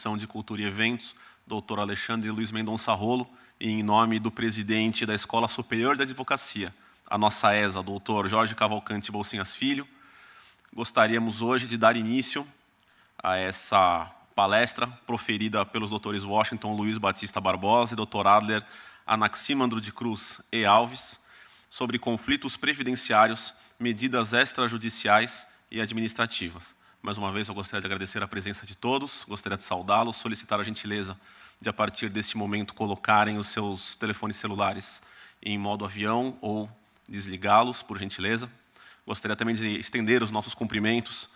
Comissão de Cultura e Eventos, doutor Alexandre Luiz Mendonça Rolo, e em nome do presidente da Escola Superior de Advocacia, a nossa ESA, doutor Jorge Cavalcante Bolsinhas Filho, gostaríamos hoje de dar início a essa palestra proferida pelos doutores Washington Luiz Batista Barbosa e doutor Adler Anaximandro de Cruz e Alves, sobre conflitos previdenciários, medidas extrajudiciais e administrativas. Mais uma vez, eu gostaria de agradecer a presença de todos, gostaria de saudá-los, solicitar a gentileza de, a partir deste momento, colocarem os seus telefones celulares em modo avião ou desligá-los, por gentileza. Gostaria também de estender os nossos cumprimentos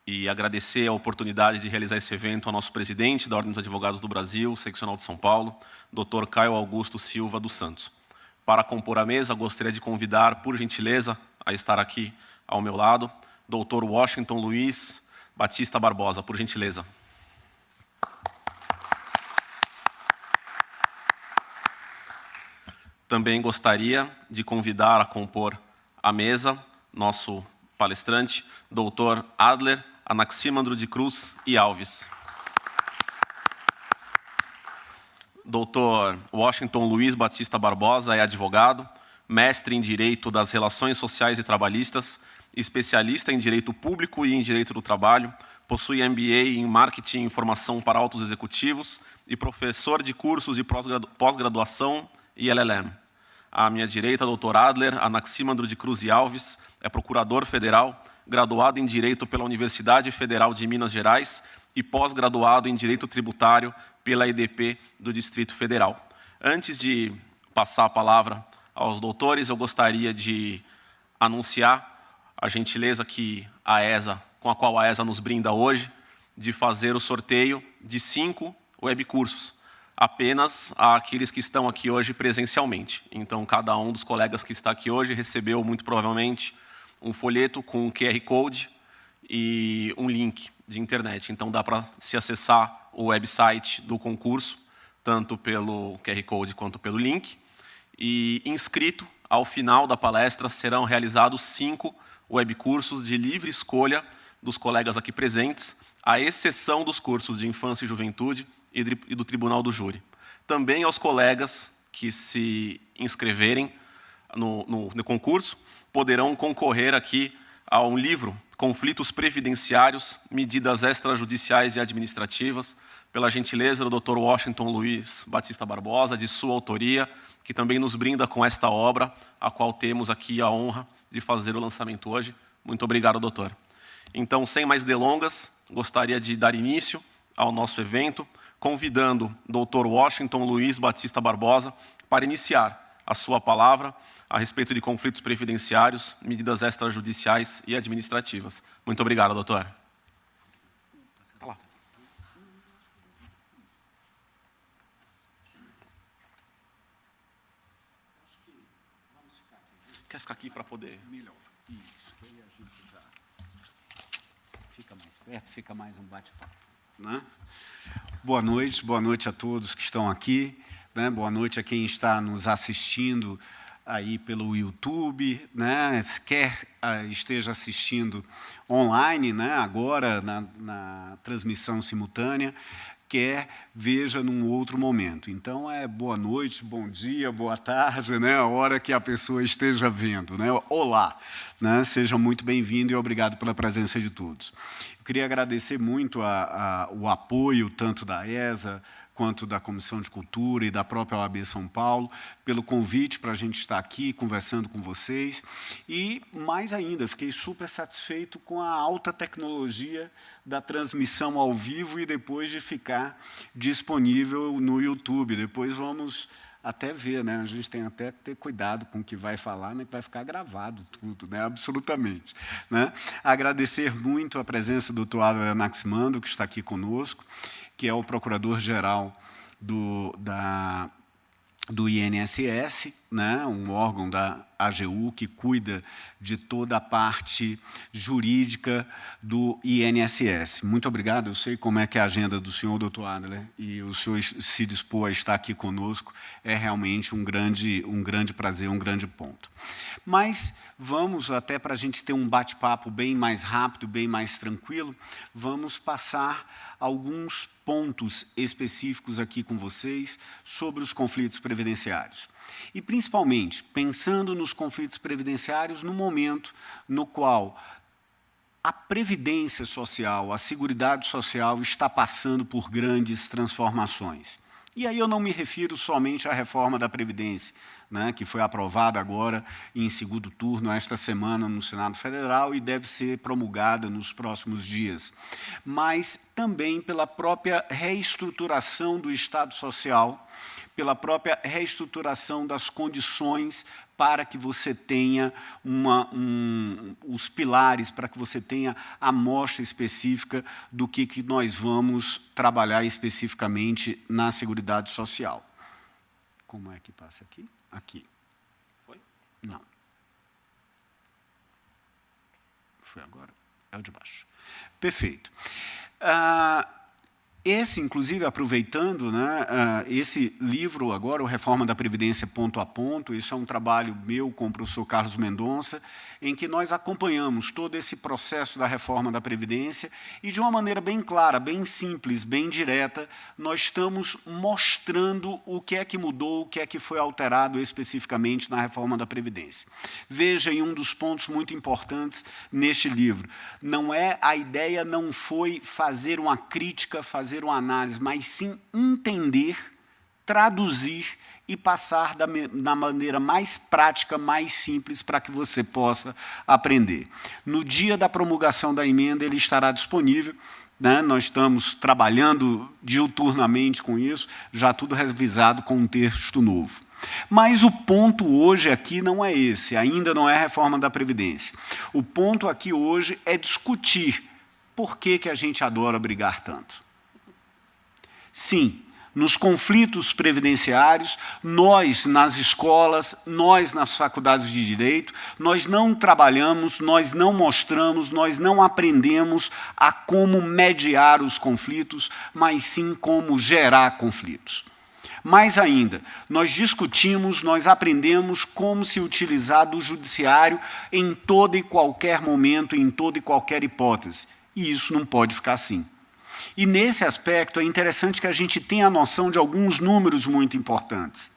e agradecer a oportunidade de realizar esse evento ao nosso presidente da Ordem dos Advogados do Brasil, seccional de São Paulo, Dr. Caio Augusto Silva dos Santos. Para compor a mesa, gostaria de convidar, por gentileza, a estar aqui ao meu lado, Dr. Washington Luiz Batista Barbosa, por gentileza. Também gostaria de convidar a compor a mesa nosso palestrante, Dr. Adler Anaximandro de Cruz e Alves. Dr. Washington Luiz Batista Barbosa é advogado, mestre em Direito das Relações Sociais e Trabalhistas, especialista em Direito Público e em Direito do Trabalho, possui MBA em Marketing e Informação para Altos Executivos e professor de cursos de pós-graduação e LLM. À minha direita, Dr. Adler Anaximandro de Cruz e Alves, é procurador federal, graduado em Direito pela Universidade Federal de Minas Gerais e pós-graduado em Direito Tributário pela EDP do Distrito Federal. Antes de passar a palavra aos doutores, eu gostaria de anunciar a gentileza com a qual a ESA nos brinda hoje, de fazer o sorteio de 5 webcursos, apenas àqueles que estão aqui hoje presencialmente. Então, cada um dos colegas que está aqui hoje recebeu, muito provavelmente, um folheto com um QR Code e um link de internet. Então, dá para se acessar o website do concurso, tanto pelo QR Code quanto pelo link. E, inscrito, ao final da palestra, serão realizados 5 webcursos de livre escolha dos colegas aqui presentes, à exceção dos cursos de Infância e Juventude e do Tribunal do Júri. Também aos colegas que se inscreverem no concurso, poderão concorrer aqui a um livro, Conflitos Previdenciários, Medidas Extrajudiciais e Administrativas, pela gentileza do Dr. Washington Luiz Batista Barbosa, de sua autoria, que também nos brinda com esta obra, a qual temos aqui a honra de fazer o lançamento hoje. Muito obrigado, doutor. Então, sem mais delongas, gostaria de dar início ao nosso evento, convidando o Dr. Washington Luiz Batista Barbosa para iniciar a sua palavra a respeito de conflitos previdenciários, medidas extrajudiciais e administrativas. Muito obrigado, doutor. Quer ficar aqui para poder... Melhor. Isso. Aí a gente já fica mais perto, fica mais um bate-papo. Né? Boa noite a todos que estão aqui. Né? Boa noite a quem está nos assistindo aí pelo YouTube, né? Quer esteja assistindo online, né? Agora na transmissão simultânea, quer veja num outro momento. Então, boa noite, bom dia, boa tarde, né? A hora que a pessoa esteja vendo, né? Olá, né? Seja muito bem-vindo e obrigado pela presença de todos. Eu queria agradecer muito o apoio tanto da ESA quanto da Comissão de Cultura e da própria OAB São Paulo, pelo convite para a gente estar aqui conversando com vocês. E, mais ainda, fiquei super satisfeito com a alta tecnologia da transmissão ao vivo e depois de ficar disponível no YouTube. Depois vamos até ver, né? A gente tem até que ter cuidado com o que vai falar, né? Que vai ficar gravado tudo, né? Absolutamente. Né? Agradecer muito a presença do Dr. Adler Anaximandro, que está aqui conosco, que é o procurador-geral do INSS, né, um órgão da AGU que cuida de toda a parte jurídica do INSS. Muito obrigado. Eu sei como é que é a agenda do senhor, doutor Adler, e o senhor se dispor a estar aqui conosco é realmente um grande prazer, um grande ponto. Mas vamos, até para a gente ter um bate-papo bem mais rápido, bem mais tranquilo, vamos passar alguns pontos específicos aqui com vocês sobre os conflitos previdenciários. E, principalmente, pensando nos conflitos previdenciários no momento no qual a previdência social, a seguridade social está passando por grandes transformações. E aí eu não me refiro somente à reforma da Previdência, né, que foi aprovada agora em segundo turno, esta semana, no Senado Federal, e deve ser promulgada nos próximos dias, mas também pela própria reestruturação do Estado Social, pela própria reestruturação das condições para que você tenha os pilares, para que você tenha a amostra específica do que nós vamos trabalhar especificamente na Seguridade Social. Como é que passa aqui? Aqui. Foi? Não. Foi agora? É o de baixo. Perfeito. Esse, inclusive, aproveitando, né, esse livro agora, o Reforma da Previdência Ponto a Ponto, isso é um trabalho meu com o professor Carlos Mendonça, em que nós acompanhamos todo esse processo da reforma da Previdência e, de uma maneira bem clara, bem simples, bem direta, nós estamos mostrando o que é que mudou, o que é que foi alterado especificamente na reforma da Previdência. Veja em um dos pontos muito importantes neste livro. A ideia não foi fazer uma crítica, fazer uma análise, mas sim entender, traduzir e passar da maneira mais prática, mais simples, para que você possa aprender. No dia da promulgação da emenda, ele estará disponível, né? Nós estamos trabalhando diuturnamente com isso, já tudo revisado com um texto novo. Mas o ponto hoje aqui não é esse, ainda não é a reforma da Previdência. O ponto aqui hoje é discutir por que a gente adora brigar tanto. Sim, nos conflitos previdenciários, nós nas escolas, nós nas faculdades de direito, nós não trabalhamos, nós não mostramos, nós não aprendemos a como mediar os conflitos, mas sim como gerar conflitos. Mais ainda, nós discutimos, nós aprendemos como se utilizar do judiciário em todo e qualquer momento, em toda e qualquer hipótese. E isso não pode ficar assim. E, nesse aspecto, é interessante que a gente tenha a noção de alguns números muito importantes.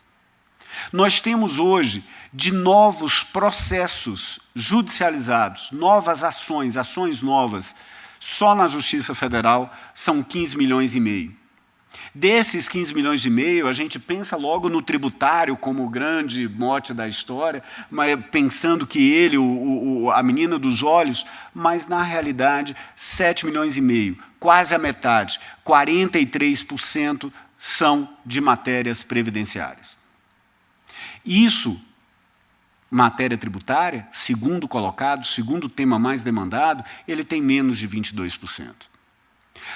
Nós temos hoje de novos processos judicializados, novas ações novas, só na Justiça Federal são 15 milhões e meio. Desses 15 milhões e meio, a gente pensa logo no tributário como o grande mote da história, mas pensando que ele, a menina dos olhos, mas, na realidade, 7 milhões e meio, quase a metade, 43% são de matérias previdenciárias. Isso, matéria tributária, segundo colocado, segundo tema mais demandado, ele tem menos de 22%.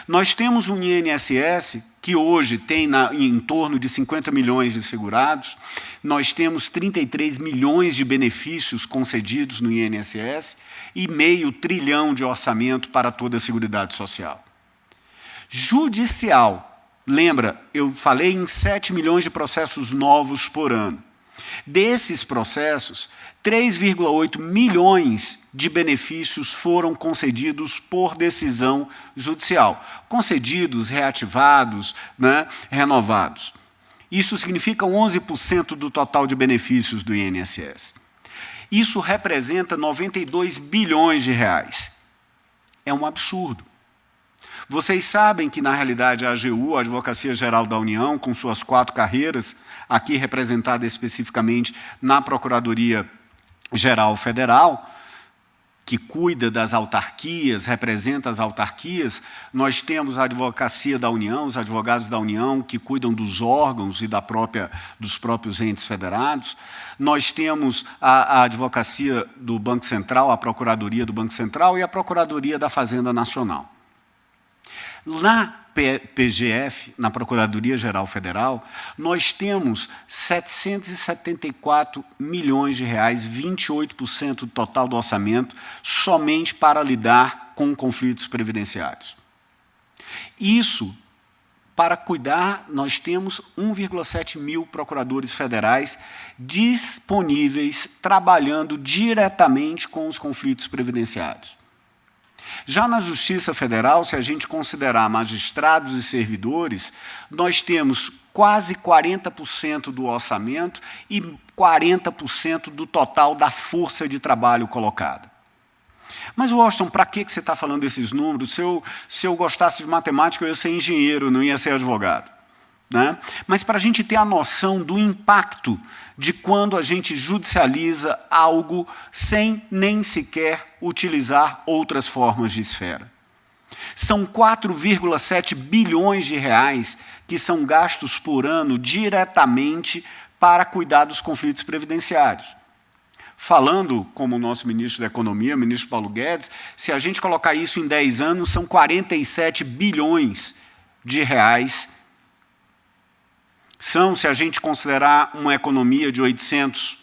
Nós temos um INSS que hoje tem em torno de 50 milhões de segurados, nós temos 33 milhões de benefícios concedidos no INSS e meio trilhão de orçamento para toda a Seguridade Social. Judicial, lembra, eu falei em 7 milhões de processos novos por ano. Desses processos, 3,8 milhões de benefícios foram concedidos por decisão judicial. Concedidos, reativados, né, renovados. Isso significa 11% do total de benefícios do INSS. Isso representa 92 bilhões de reais. É um absurdo. Vocês sabem que, na realidade, a AGU, a Advocacia Geral da União, com suas 4 carreiras, aqui representada especificamente na Procuradoria Geral Federal, que cuida das autarquias, representa as autarquias, nós temos a Advocacia da União, os advogados da União, que cuidam dos órgãos e dos próprios entes federados, nós temos a Advocacia do Banco Central, a Procuradoria do Banco Central e a Procuradoria da Fazenda Nacional. Lá PGF, na Procuradoria-Geral Federal, nós temos 774 milhões de reais, 28% do total do orçamento, somente para lidar com conflitos previdenciários. Isso, para cuidar, nós temos 1,7 mil procuradores federais disponíveis, trabalhando diretamente com os conflitos previdenciários. Já na Justiça Federal, se a gente considerar magistrados e servidores, nós temos quase 40% do orçamento e 40% do total da força de trabalho colocada. Mas, Washington, para que você está falando desses números? Se eu gostasse de matemática, eu ia ser engenheiro, não ia ser advogado. Né? Mas para a gente ter a noção do impacto de quando a gente judicializa algo sem nem sequer utilizar outras formas de esfera. São 4,7 bilhões de reais que são gastos por ano diretamente para cuidar dos conflitos previdenciários. Falando como o nosso ministro da Economia, o ministro Paulo Guedes, se a gente colocar isso em 10 anos, são 47 bilhões de reais. São, se a gente considerar uma economia de 800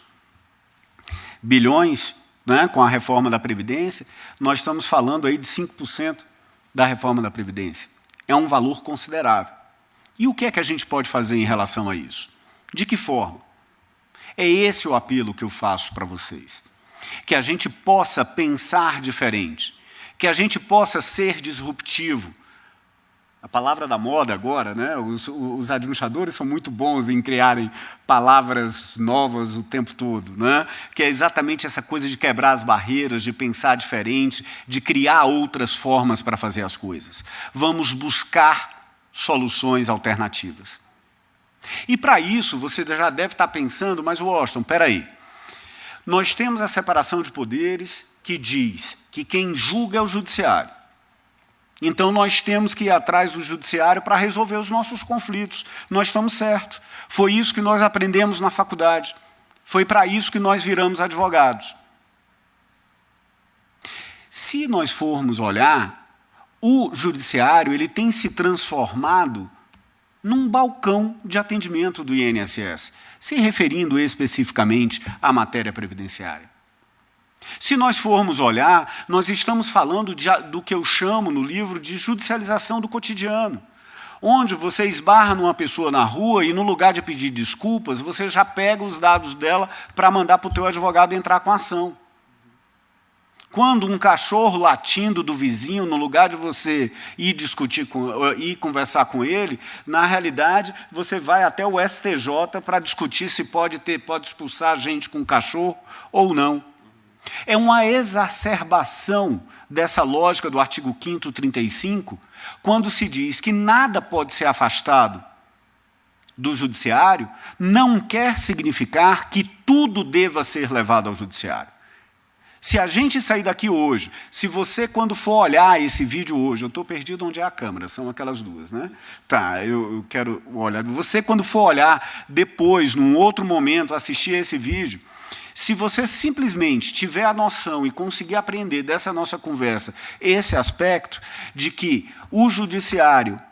bilhões, né, com a reforma da Previdência, nós estamos falando aí de 5% da reforma da Previdência. É um valor considerável. E o que é que a gente pode fazer em relação a isso? De que forma? É esse o apelo que eu faço para vocês. Que a gente possa pensar diferente, que a gente possa ser disruptivo. A palavra da moda agora, né? Os administradores são muito bons em criarem palavras novas o tempo todo, né? Que é exatamente essa coisa de quebrar as barreiras, de pensar diferente, de criar outras formas para fazer as coisas. Vamos buscar soluções alternativas. E, para isso, você já deve estar pensando, mas, Washington, espera aí. Nós temos a separação de poderes que diz que quem julga é o judiciário. Então, nós temos que ir atrás do judiciário para resolver os nossos conflitos. Nós estamos certos. Foi isso que nós aprendemos na faculdade. Foi para isso que nós viramos advogados. Se nós formos olhar, o judiciário ele tem se transformado num balcão de atendimento do INSS, se referindo especificamente à matéria previdenciária. Se nós formos olhar, nós estamos falando do que eu chamo no livro de judicialização do cotidiano, onde você esbarra numa pessoa na rua e, no lugar de pedir desculpas, você já pega os dados dela para mandar para o teu advogado entrar com a ação. Quando um cachorro latindo do vizinho, no lugar de você ir conversar com ele, na realidade, você vai até o STJ para discutir se pode expulsar gente com cachorro ou não. É uma exacerbação dessa lógica do artigo 5º 35, quando se diz que nada pode ser afastado do judiciário, não quer significar que tudo deva ser levado ao judiciário. Se a gente sair daqui hoje, se você, quando for olhar esse vídeo hoje, eu estou perdido onde é a câmera, são aquelas duas, né? Tá, eu quero olhar. Você, quando for olhar depois, num outro momento, assistir esse vídeo, se você simplesmente tiver a noção e conseguir aprender dessa nossa conversa esse aspecto de que o judiciário,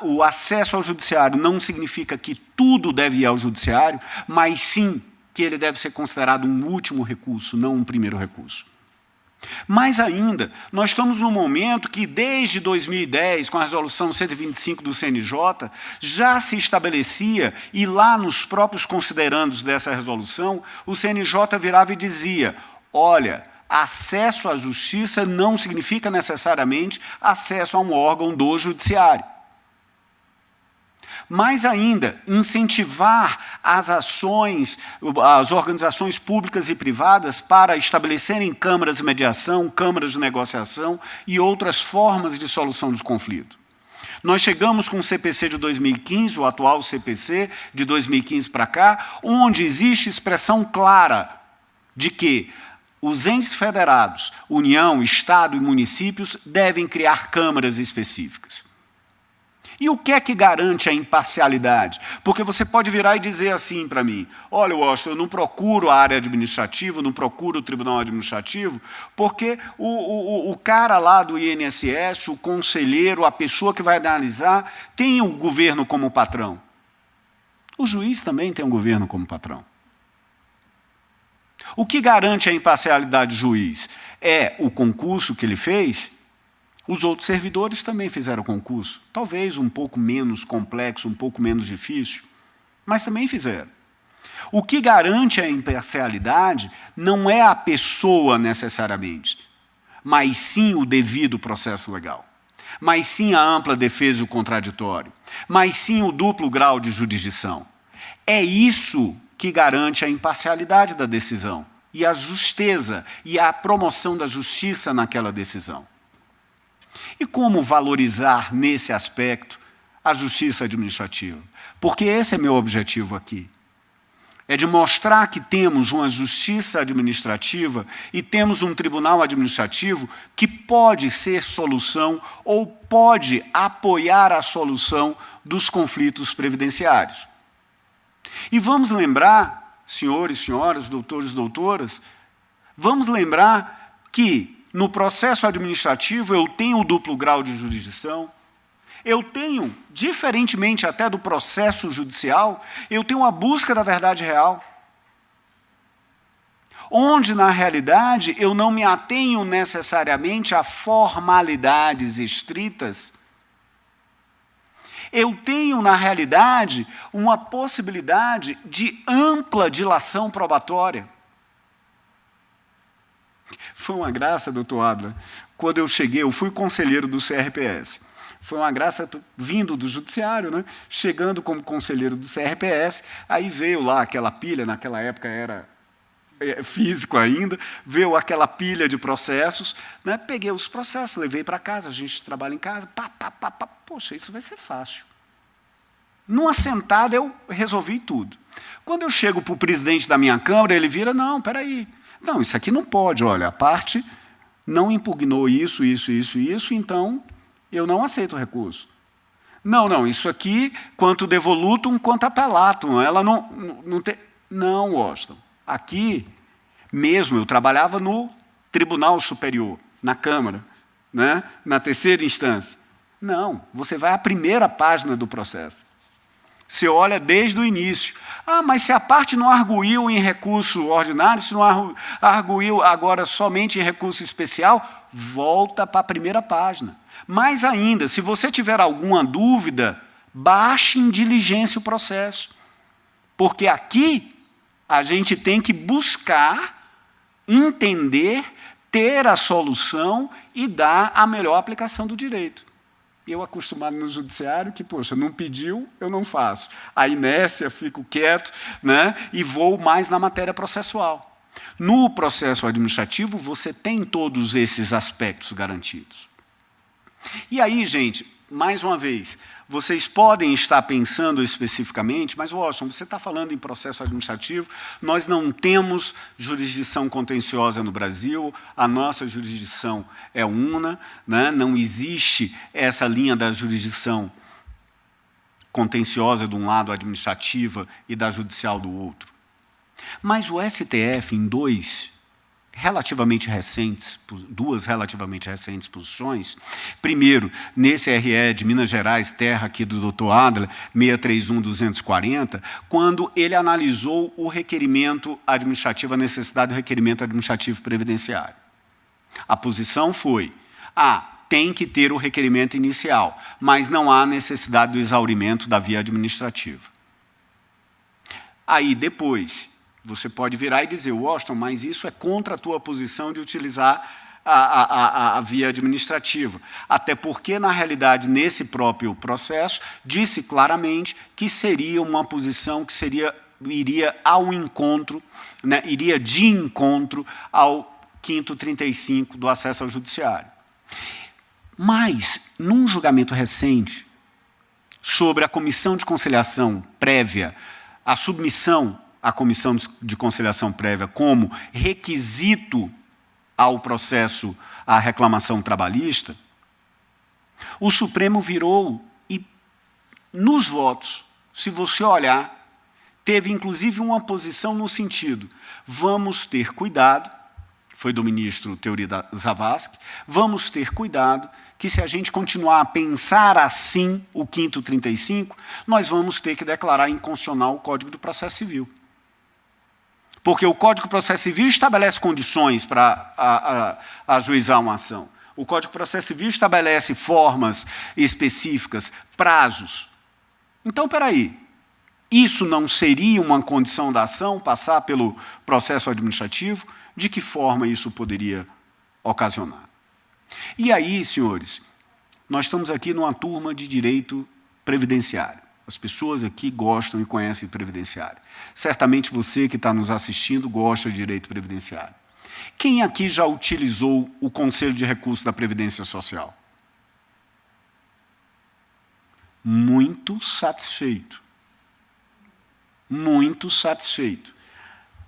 o acesso ao judiciário não significa que tudo deve ir ao judiciário, mas sim que ele deve ser considerado um último recurso, não um primeiro recurso. Mais ainda, nós estamos num momento que, desde 2010, com a resolução 125 do CNJ, já se estabelecia, e lá nos próprios considerandos dessa resolução, o CNJ virava e dizia, olha, acesso à justiça não significa necessariamente acesso a um órgão do judiciário. Mais ainda, incentivar as ações, as organizações públicas e privadas para estabelecerem câmaras de mediação, câmaras de negociação e outras formas de solução de conflito. Nós chegamos com o CPC de 2015, o atual CPC de 2015 para cá, onde existe expressão clara de que os entes federados, União, Estado e municípios, devem criar câmaras específicas. E o que é que garante a imparcialidade? Porque você pode virar e dizer assim para mim, olha, Washington, eu não procuro a área administrativa, não procuro o tribunal administrativo, porque o cara lá do INSS, o conselheiro, a pessoa que vai analisar, tem o governo como patrão. O juiz também tem o governo como patrão. O que garante a imparcialidade do juiz? É o concurso que ele fez? Os outros servidores também fizeram concurso, talvez um pouco menos complexo, um pouco menos difícil, mas também fizeram. O que garante a imparcialidade não é a pessoa necessariamente, mas sim o devido processo legal, mas sim a ampla defesa e o contraditório, mas sim o duplo grau de jurisdição. É isso que garante a imparcialidade da decisão, e a justeza, e a promoção da justiça naquela decisão. E como valorizar, nesse aspecto, a justiça administrativa? Porque esse é meu objetivo aqui. É de mostrar que temos uma justiça administrativa e temos um tribunal administrativo que pode ser solução ou pode apoiar a solução dos conflitos previdenciários. E vamos lembrar, senhores, senhoras, doutores e doutoras, vamos lembrar que no processo administrativo, eu tenho o duplo grau de jurisdição, eu tenho, diferentemente até do processo judicial, eu tenho a busca da verdade real, onde, na realidade, eu não me atenho necessariamente a formalidades estritas. Eu tenho, na realidade, uma possibilidade de ampla dilação probatória. Foi uma graça, doutor Adler, quando eu cheguei, eu fui conselheiro do CRPS. Foi uma graça vindo do judiciário, né? Chegando como conselheiro do CRPS, aí veio lá aquela pilha, naquela época era físico ainda, veio aquela pilha de processos, né? Peguei os processos, levei para casa, a gente trabalha em casa, poxa, isso vai ser fácil. Numa sentada eu resolvi tudo. Quando eu chego para o presidente da minha Câmara, ele vira, não, peraí, não, isso aqui não pode, olha, a parte não impugnou isso, então eu não aceito o recurso. Não, isso aqui, quanto devolutum, quanto appellatum, ela não tem... Não, Washington, aqui mesmo, eu trabalhava no Tribunal Superior, na Câmara, né, na terceira instância. Não, você vai à primeira página do processo. Você olha desde o início. Ah, mas se a parte não arguiu em recurso ordinário, se não arguiu agora somente em recurso especial, volta para a primeira página. Mais ainda, se você tiver alguma dúvida, baixe em diligência o processo. Porque aqui a gente tem que buscar, entender, ter a solução e dar a melhor aplicação do direito. Eu, acostumado no judiciário, que, poxa, não pediu, eu não faço. A inércia, fico quieto, né, e vou mais na matéria processual. No processo administrativo, você tem todos esses aspectos garantidos. E aí, gente, mais uma vez, vocês podem estar pensando especificamente, mas, Washington, você está falando em processo administrativo, nós não temos jurisdição contenciosa no Brasil, a nossa jurisdição é una, né? Não existe essa linha da jurisdição contenciosa de um lado, administrativa, e da judicial do outro. Mas o STF, em duas relativamente recentes posições. Primeiro, nesse RE de Minas Gerais, terra aqui do Dr. Adler, 631-240, quando ele analisou o requerimento administrativo, a necessidade do requerimento administrativo previdenciário. A posição foi, tem que ter o requerimento inicial, mas não há necessidade do exaurimento da via administrativa. Aí, depois, você pode virar e dizer, Washington, mas isso é contra a tua posição de utilizar a via administrativa. Até porque, na realidade, nesse próprio processo, disse claramente que seria uma posição que iria ao encontro, né, iria de encontro ao 535 do acesso ao judiciário. Mas, num julgamento recente, sobre a comissão de conciliação prévia, a submissão à comissão de conciliação prévia como requisito ao processo, à reclamação trabalhista, o Supremo virou e nos votos, se você olhar, teve inclusive uma posição no sentido, vamos ter cuidado, foi do ministro Teori Zavascki, vamos ter cuidado que se a gente continuar a pensar assim o 5º 35, nós vamos ter que declarar inconstitucional o Código do Processo Civil. Porque o Código do Processo Civil estabelece condições para ajuizar uma ação. O Código do Processo Civil estabelece formas específicas, prazos. Então, espera aí, isso não seria uma condição da ação, passar pelo processo administrativo? De que forma isso poderia ocasionar? E aí, senhores, nós estamos aqui numa turma de direito previdenciário. As pessoas aqui gostam e conhecem previdenciário. Certamente você que está nos assistindo gosta de direito previdenciário. Quem aqui já utilizou o Conselho de Recursos da Previdência Social? Muito satisfeito. Muito satisfeito.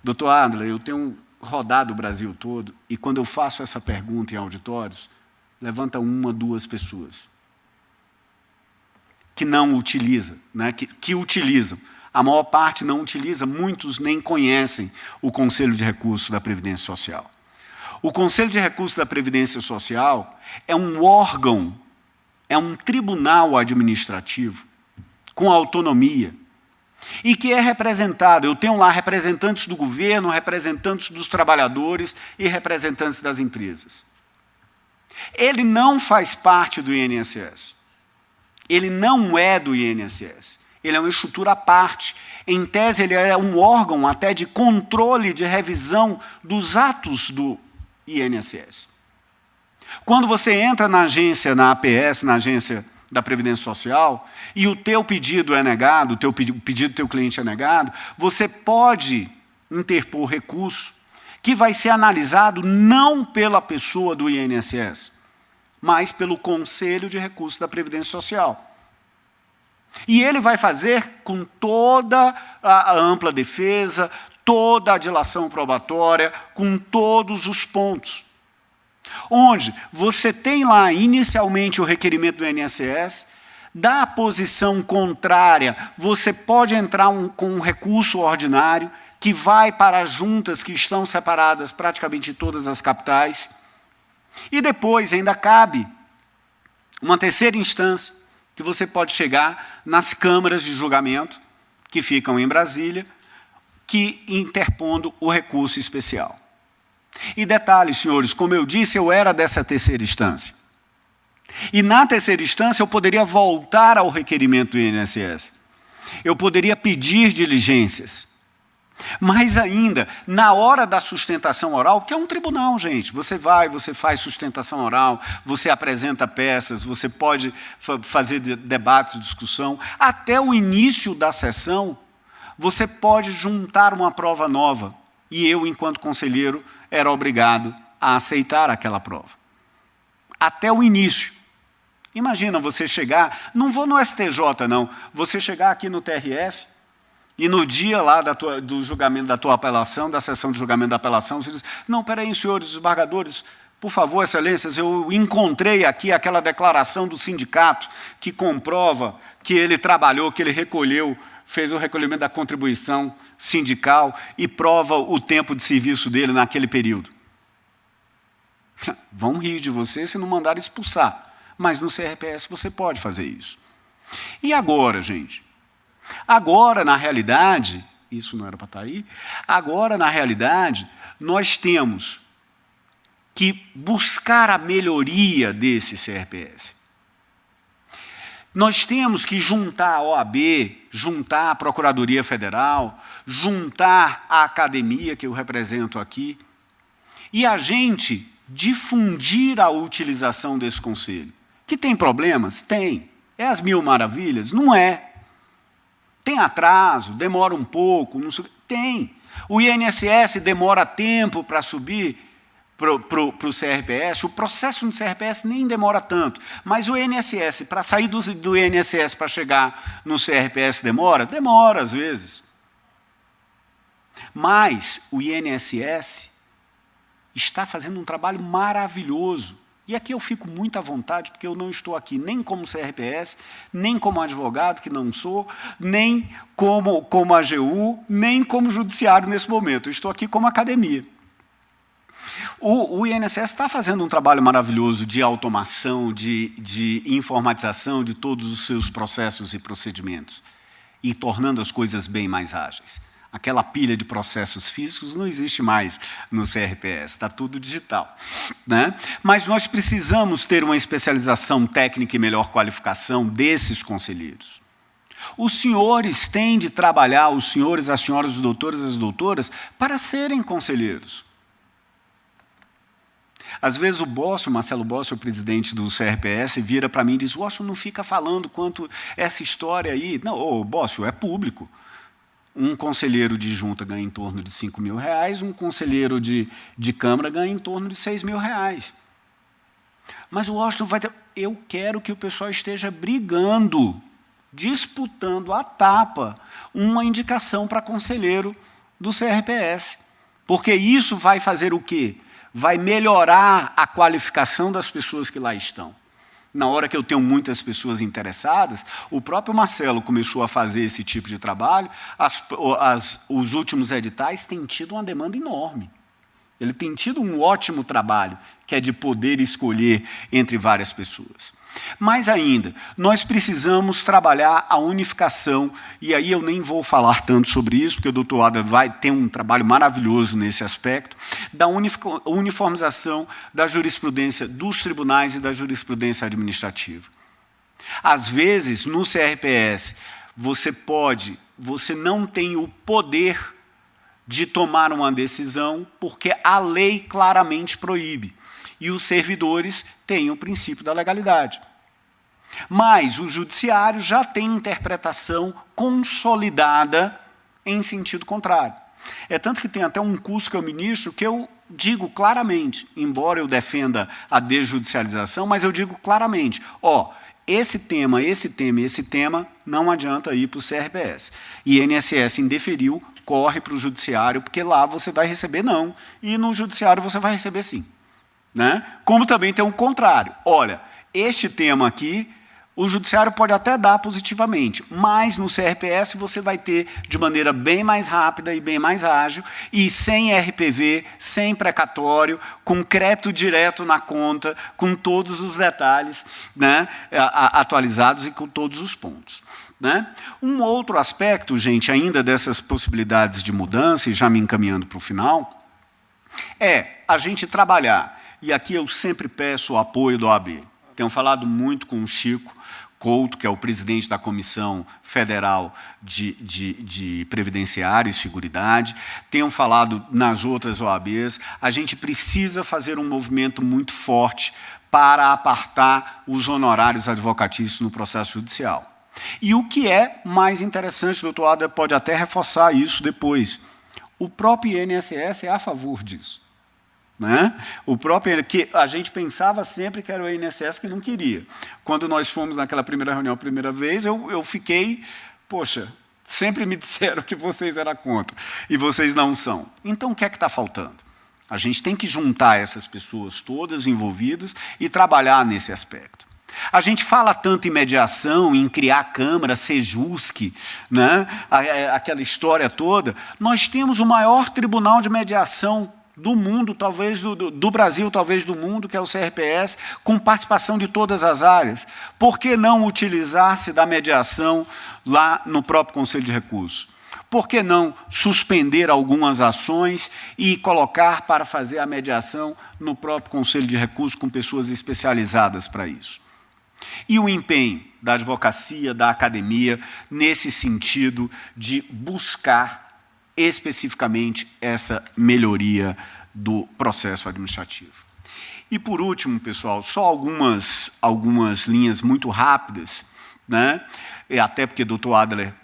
Doutor Adler, eu tenho rodado o Brasil todo e quando eu faço essa pergunta em auditórios, levanta 1, 2 pessoas que não utiliza, né? que utilizam. A maior parte não utiliza, muitos nem conhecem o Conselho de Recursos da Previdência Social. O Conselho de Recursos da Previdência Social é um órgão, é um tribunal administrativo com autonomia e que é representado, eu tenho lá representantes do governo, representantes dos trabalhadores e representantes das empresas. Ele não faz parte do INSS. Ele não é do INSS. Ele é uma estrutura à parte. Em tese, ele é um órgão até de controle, de revisão dos atos do INSS. Quando você entra na agência, na APS, na agência da Previdência Social, e o teu pedido é negado, o pedido do teu cliente é negado, você pode interpor recurso que vai ser analisado não pela pessoa do INSS, mas pelo Conselho de Recursos da Previdência Social. E ele vai fazer com toda a ampla defesa, toda a dilação probatória, com todos os pontos. Onde você tem lá inicialmente o requerimento do INSS, da posição contrária, você pode entrar com um recurso ordinário que vai para as juntas que estão separadas praticamente em todas as capitais. E depois ainda cabe uma terceira instância, que você pode chegar nas câmaras de julgamento, que ficam em Brasília, que interpondo o recurso especial. E detalhe, senhores, como eu disse, eu era dessa terceira instância. E na terceira instância eu poderia voltar ao requerimento do INSS. Eu poderia pedir diligências. Mas ainda, na hora da sustentação oral, que é um tribunal, gente, você vai, você faz sustentação oral, você apresenta peças, você pode fazer debates, discussão, até o início da sessão, você pode juntar uma prova nova, e eu, enquanto conselheiro, era obrigado a aceitar aquela prova. Até o início. Imagina você chegar, não vou no STJ não, você chegar aqui no TRF, e no dia lá do julgamento da tua apelação, da sessão de julgamento da apelação, você diz, não, peraí, senhores desembargadores, por favor, excelências, eu encontrei aqui aquela declaração do sindicato que comprova que ele trabalhou, que ele recolheu, fez o recolhimento da contribuição sindical e prova o tempo de serviço dele naquele período. Vão rir de você se não mandar expulsar, mas no CRPS você pode fazer isso. E agora, gente? Agora, na realidade, isso não era para estar aí, agora, na realidade, nós temos que buscar a melhoria desse CRPS. Nós temos que juntar a OAB, juntar a Procuradoria Federal, juntar a academia, que eu represento aqui, e a gente difundir a utilização desse conselho. Que tem problemas? Tem. É as mil maravilhas? Não é. Tem atraso, demora um pouco, não sub... Tem. O INSS demora tempo para subir para o CRPS, o processo no CRPS nem demora tanto, mas o INSS, para sair do INSS para chegar no CRPS demora? Demora, às vezes. Mas o INSS está fazendo um trabalho maravilhoso E aqui eu fico muito à vontade, porque eu não estou aqui nem como CRPS, nem como advogado, que não sou, nem como AGU, nem como judiciário nesse momento. Eu estou aqui como academia. O INSS está fazendo um trabalho maravilhoso de automação, de informatização de todos os seus processos e procedimentos, e tornando as coisas bem mais ágeis. Aquela pilha de processos físicos não existe mais no CRPS, está tudo digital, né? Mas nós precisamos ter uma especialização técnica e melhor qualificação desses conselheiros. Os senhores têm de trabalhar, os senhores, as senhoras, os doutores, as doutoras, para serem conselheiros. Às vezes o Bócio, Marcelo Bócio, o presidente do CRPS, vira para mim e diz: Bócio, não fica falando quanto essa história aí. Não, ô, Bócio, é público. Um conselheiro de junta ganha em torno de R$5.000, um conselheiro de Câmara ganha em torno de R$6.000. Mas o Washington vai ter... Eu quero que o pessoal esteja brigando, disputando a tapa uma indicação para conselheiro do CRPS. Porque isso vai fazer o quê? Vai melhorar a qualificação das pessoas que lá estão. Na hora que eu tenho muitas pessoas interessadas, o próprio Marcelo começou a fazer esse tipo de trabalho, os últimos editais têm tido uma demanda enorme. Ele tem tido um ótimo trabalho, que é de poder escolher entre várias pessoas. Mais ainda, nós precisamos trabalhar a unificação, e aí eu nem vou falar tanto sobre isso, porque o doutor Ada vai ter um trabalho maravilhoso nesse aspecto, da uniformização da jurisprudência dos tribunais e da jurisprudência administrativa. Às vezes, no CRPS, você não tem o poder de tomar uma decisão, porque a lei claramente proíbe. E os servidores têm o princípio da legalidade. Mas o judiciário já tem interpretação consolidada em sentido contrário. É tanto que tem até um curso que eu ministro que eu digo claramente, embora eu defenda a desjudicialização, mas eu digo claramente, ó, esse tema, não adianta ir para o CRPS. E INSS indeferiu, corre para o judiciário, porque lá você vai receber não, e no judiciário você vai receber sim. Né? Como também tem o contrário. Olha, este tema aqui, o judiciário pode até dar positivamente, mas no CRPS você vai ter de maneira bem mais rápida e bem mais ágil, e sem RPV, sem precatório, com crédito direto na conta, com todos os detalhes, né, atualizados e com todos os pontos. Né? Um outro aspecto, gente, ainda dessas possibilidades de mudança, e já me encaminhando para o final, é a gente trabalhar. E aqui eu sempre peço o apoio da OAB. Tenho falado muito com o Chico Couto, que é o presidente da Comissão Federal de Previdenciário e Seguridade. Tenho falado nas outras OABs. A gente precisa fazer um movimento muito forte para apartar os honorários advocatícios no processo judicial. E o que é mais interessante, doutor Ada pode até reforçar isso depois, o próprio INSS é a favor disso. Né? O próprio, que a gente pensava sempre que era o INSS que não queria. Quando nós fomos naquela primeira reunião a primeira vez, eu fiquei, poxa, sempre me disseram que vocês eram contra, e vocês não são. Então, o que é que está faltando? A gente tem que juntar essas pessoas todas envolvidas e trabalhar nesse aspecto. A gente fala tanto em mediação, em criar Câmara, Sejusc, né? Aquela história toda. Nós temos o maior tribunal de mediação do mundo, talvez do Brasil, talvez do mundo, que é o CRPS, com participação de todas as áreas. Por que não utilizar-se da mediação lá no próprio Conselho de Recursos? Por que não suspender algumas ações e colocar para fazer a mediação no próprio Conselho de Recursos com pessoas especializadas para isso? E o empenho da advocacia, da academia, nesse sentido de buscar especificamente essa melhoria do processo administrativo. E, por último, pessoal, só algumas linhas muito rápidas, né? E até porque o doutor Adler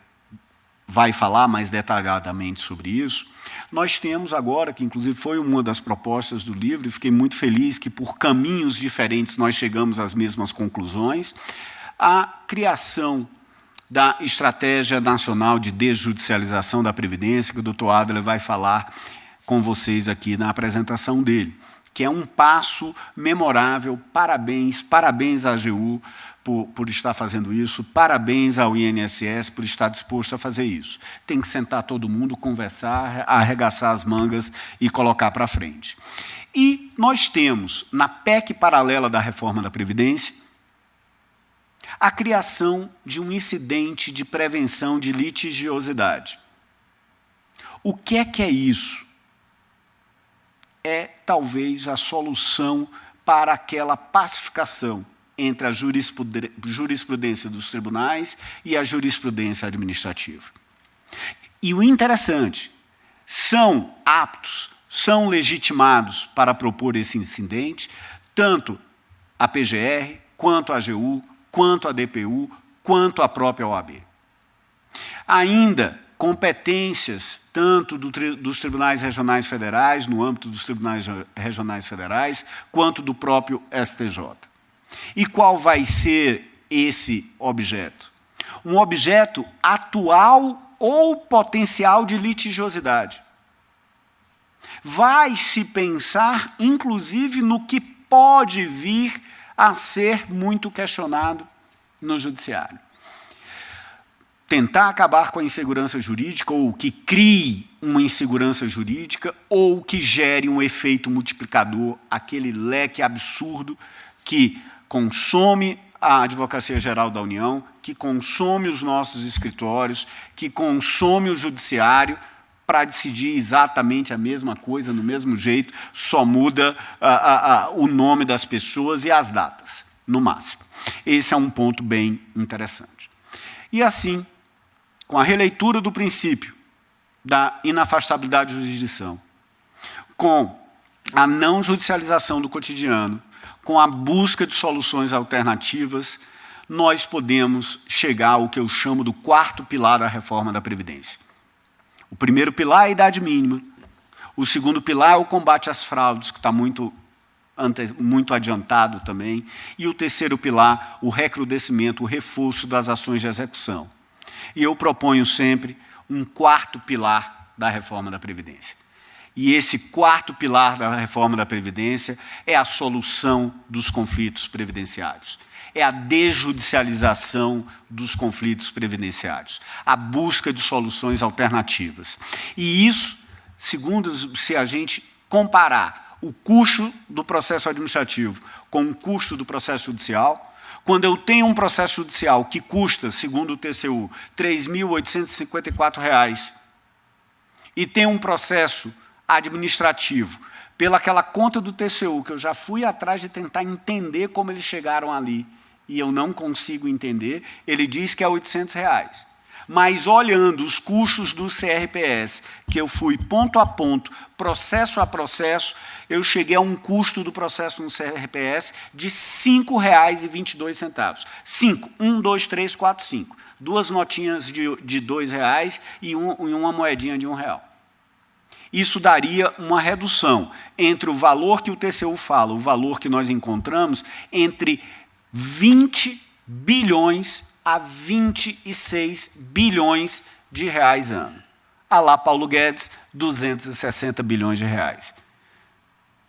vai falar mais detalhadamente sobre isso. Nós temos agora, que inclusive foi uma das propostas do livro, e fiquei muito feliz que por caminhos diferentes nós chegamos às mesmas conclusões, a criação da Estratégia Nacional de Desjudicialização da Previdência, que o doutor Adler vai falar com vocês aqui na apresentação dele. que é um passo memorável. Parabéns, parabéns à AGU por estar fazendo isso, parabéns ao INSS por estar disposto a fazer isso. Tem que sentar todo mundo, conversar, arregaçar as mangas e colocar para frente. E nós temos, na PEC paralela da reforma da Previdência, a criação de um incidente de prevenção de litigiosidade. O que é isso? É, talvez, a solução para aquela pacificação entre a jurisprudência dos tribunais e a jurisprudência administrativa. E o interessante, são aptos, são legitimados para propor esse incidente, tanto a PGR, quanto a AGU, quanto a DPU, quanto a própria OAB. Ainda, competências tanto dos tribunais regionais federais, no âmbito dos tribunais regionais federais, quanto do próprio STJ. E qual vai ser esse objeto? Um objeto atual ou potencial de litigiosidade. Vai se pensar, inclusive, no que pode vir a ser muito questionado no judiciário. Tentar acabar com a insegurança jurídica, ou que crie uma insegurança jurídica, ou que gere um efeito multiplicador, aquele leque absurdo que consome a Advocacia Geral da União, que consome os nossos escritórios, que consome o judiciário, para decidir exatamente a mesma coisa, no mesmo jeito, só muda o nome das pessoas e as datas, no máximo. Esse é um ponto bem interessante. E assim, com a releitura do princípio da inafastabilidade da jurisdição, com a não judicialização do cotidiano, com a busca de soluções alternativas, nós podemos chegar ao que eu chamo do quarto pilar da reforma da Previdência. O primeiro pilar é a idade mínima. O segundo pilar é o combate às fraudes, que está muito adiantado também. E o terceiro pilar, o recrudescimento, o reforço das ações de execução. E eu proponho sempre um quarto pilar da reforma da Previdência. E esse quarto pilar da reforma da Previdência é a solução dos conflitos previdenciários. É a desjudicialização dos conflitos previdenciários, a busca de soluções alternativas. E isso, segundo, se a gente comparar o custo do processo administrativo com o custo do processo judicial, quando eu tenho um processo judicial que custa, segundo o TCU, R$ 3.854, e tenho um processo administrativo, pelaquela conta do TCU, que eu já fui atrás de tentar entender como eles chegaram ali, e eu não consigo entender, ele diz que é R$ 800. Mas olhando os custos do CRPS, que eu fui ponto a ponto, processo a processo, eu cheguei a um custo do processo no CRPS de R$ 5,22. 5, 1, 2, 3, 4, 5. Duas notinhas de R$ 2 e uma moedinha de R$ 1. Isso daria uma redução entre o valor que o TCU fala, o valor que nós encontramos, entre 20 bilhões a 26 bilhões de reais ano. A lá Paulo Guedes, 260 bilhões de reais.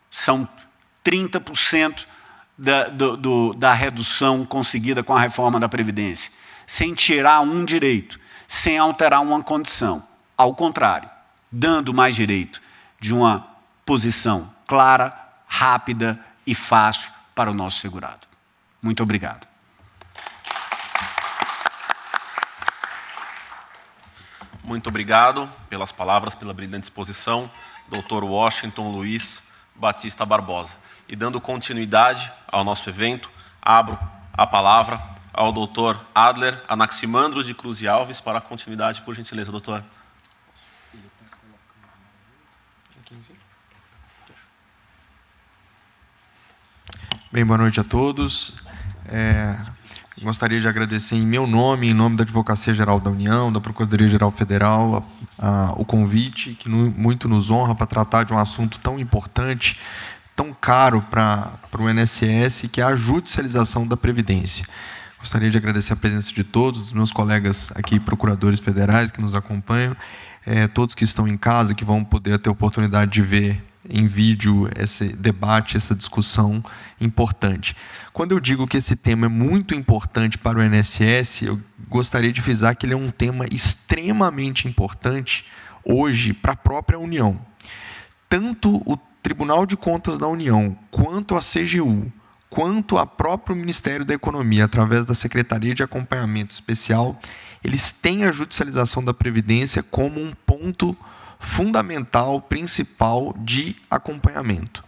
São 30% da redução conseguida com a reforma da Previdência, sem tirar um direito, sem alterar uma condição. Ao contrário, dando mais direito de uma posição clara, rápida e fácil para o nosso segurado. Muito obrigado. Muito obrigado pelas palavras, pela brilhante exposição, Dr. Washington Luiz Batista Barbosa. E dando continuidade ao nosso evento, abro a palavra ao Dr. Adler Anaximandro de Cruz e Alves para a continuidade, por gentileza, doutor. Bem, boa noite a todos. Gostaria de agradecer em meu nome, em nome da Advocacia Geral da União, da Procuradoria-Geral Federal, o convite, que muito nos honra para tratar de um assunto tão importante, tão caro para o INSS, que é a judicialização da Previdência. Gostaria de agradecer a presença de todos, dos meus colegas aqui, procuradores federais que nos acompanham, todos que estão em casa, que vão poder ter a oportunidade de ver em vídeo esse debate, essa discussão importante. Quando eu digo que esse tema é muito importante para o INSS, eu gostaria de frisar que ele é um tema extremamente importante hoje para a própria União. Tanto o Tribunal de Contas da União, quanto a CGU, quanto a próprio Ministério da Economia, através da Secretaria de Acompanhamento Especial, eles têm a judicialização da Previdência como um ponto fundamental, principal de acompanhamento.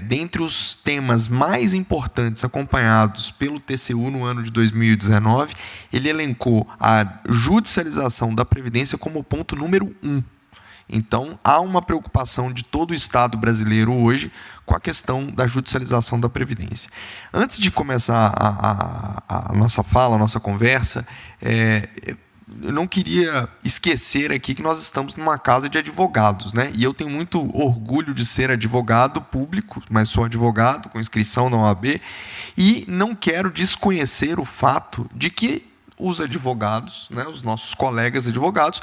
Dentre os temas mais importantes acompanhados pelo TCU no ano de 2019, ele elencou a judicialização da Previdência como ponto número 1. Então, há uma preocupação de todo o Estado brasileiro hoje com a questão da judicialização da Previdência. Antes de começar a nossa fala, a nossa conversa, eu não queria esquecer aqui que nós estamos numa casa de advogados, né? E eu tenho muito orgulho de ser advogado público, mas sou advogado com inscrição na OAB, e não quero desconhecer o fato de que os advogados, né, os nossos colegas advogados,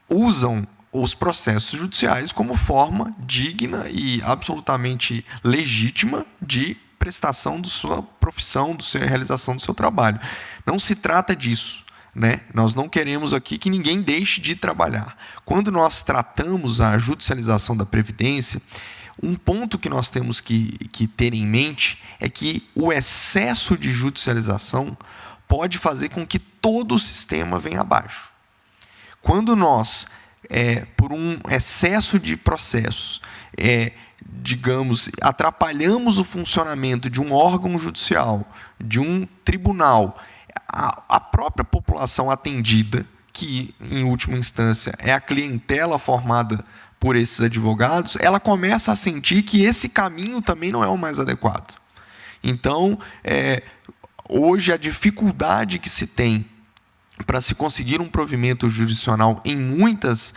usam os processos judiciais como forma digna e absolutamente legítima de prestação da sua profissão, da realização do seu trabalho. Não se trata disso. Né? Nós não queremos aqui que ninguém deixe de trabalhar. Quando nós tratamos a judicialização da Previdência, um ponto que nós temos que ter em mente é que o excesso de judicialização pode fazer com que todo o sistema venha abaixo. Quando nós, por um excesso de processos, digamos, atrapalhamos o funcionamento de um órgão judicial, de um tribunal, a própria população atendida, que, em última instância, é a clientela formada por esses advogados, ela começa a sentir que esse caminho também não é o mais adequado. Então, hoje, a dificuldade que se tem para se conseguir um provimento jurisdicional em muitas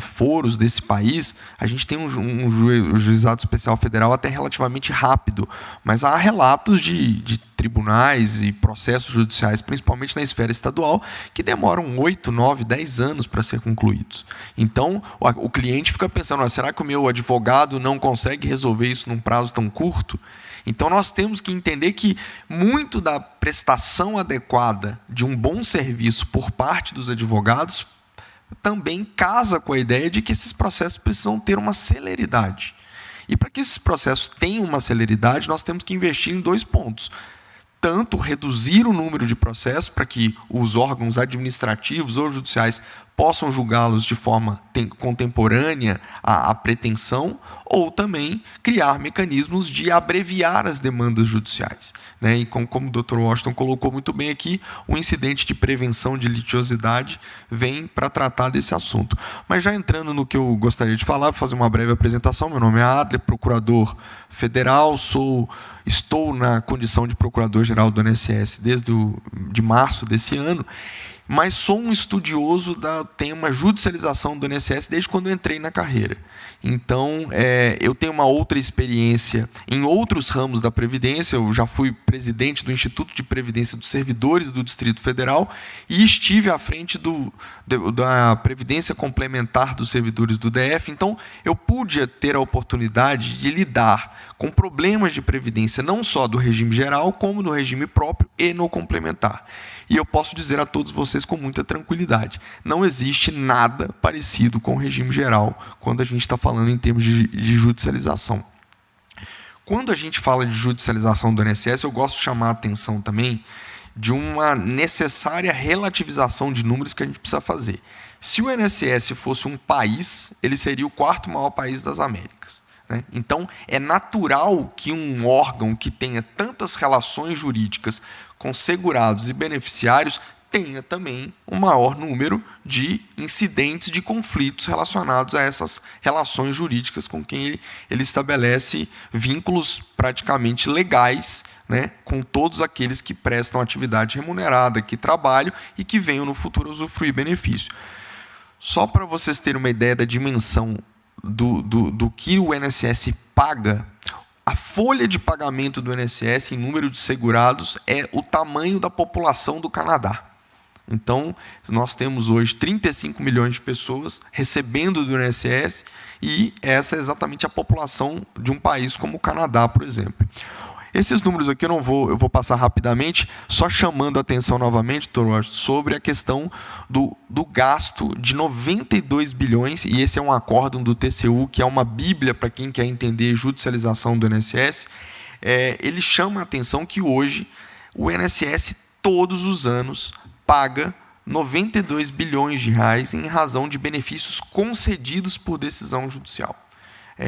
foros desse país, a gente tem um juizado especial federal até relativamente rápido, mas há relatos de tribunais e processos judiciais, principalmente na esfera estadual, que demoram 8, 9, 10 anos para ser concluídos. Então, o cliente fica pensando, será que o meu advogado não consegue resolver isso num prazo tão curto? Então, nós temos que entender que muito da prestação adequada de um bom serviço por parte dos advogados também casa com a ideia de que esses processos precisam ter uma celeridade. E para que esses processos tenham uma celeridade, nós temos que investir em 2 pontos. Tanto reduzir o número de processos para que os órgãos administrativos ou judiciais possam julgá-los de forma contemporânea à pretensão, ou também criar mecanismos de abreviar as demandas judiciais. Né? E como o Dr. Washington colocou muito bem aqui, o incidente de prevenção de litigiosidade vem para tratar desse assunto. Mas já entrando no que eu gostaria de falar, vou fazer uma breve apresentação. Meu nome é Adler, procurador federal, estou na condição de procurador-geral do INSS desde de março desse ano, mas sou um estudioso do tema judicialização do INSS desde quando entrei na carreira. Então, eu tenho uma outra experiência em outros ramos da Previdência. Eu já fui presidente do Instituto de Previdência dos Servidores do Distrito Federal e estive à frente da Previdência Complementar dos Servidores do DF. Então, eu pude ter a oportunidade de lidar com problemas de previdência, não só do regime geral, como do regime próprio e no complementar. E eu posso dizer a todos vocês com muita tranquilidade, não existe nada parecido com o regime geral quando a gente está falando em termos de judicialização. Quando a gente fala de judicialização do INSS, eu gosto de chamar a atenção também de uma necessária relativização de números que a gente precisa fazer. Se o INSS fosse um país, ele seria o 4º maior país das Américas. Né? Então, é natural que um órgão que tenha tantas relações jurídicas com segurados e beneficiários tenha também um maior número de incidentes de conflitos relacionados a essas relações jurídicas com quem ele estabelece vínculos praticamente legais, né, com todos aqueles que prestam atividade remunerada, que trabalham e que venham no futuro usufruir benefício. Só para vocês terem uma ideia da dimensão do que o INSS paga, a folha de pagamento do INSS em número de segurados é o tamanho da população do Canadá. Então, nós temos hoje 35 milhões de pessoas recebendo do INSS, e essa é exatamente a população de um país como o Canadá, por exemplo. Esses números aqui eu vou passar rapidamente, só chamando a atenção novamente, Dr. Washington, sobre a questão do gasto de 92 bilhões, e esse é um acórdão do TCU, que é uma bíblia para quem quer entender judicialização do INSS. Ele chama a atenção que hoje o INSS, todos os anos, paga 92 bilhões de reais em razão de benefícios concedidos por decisão judicial.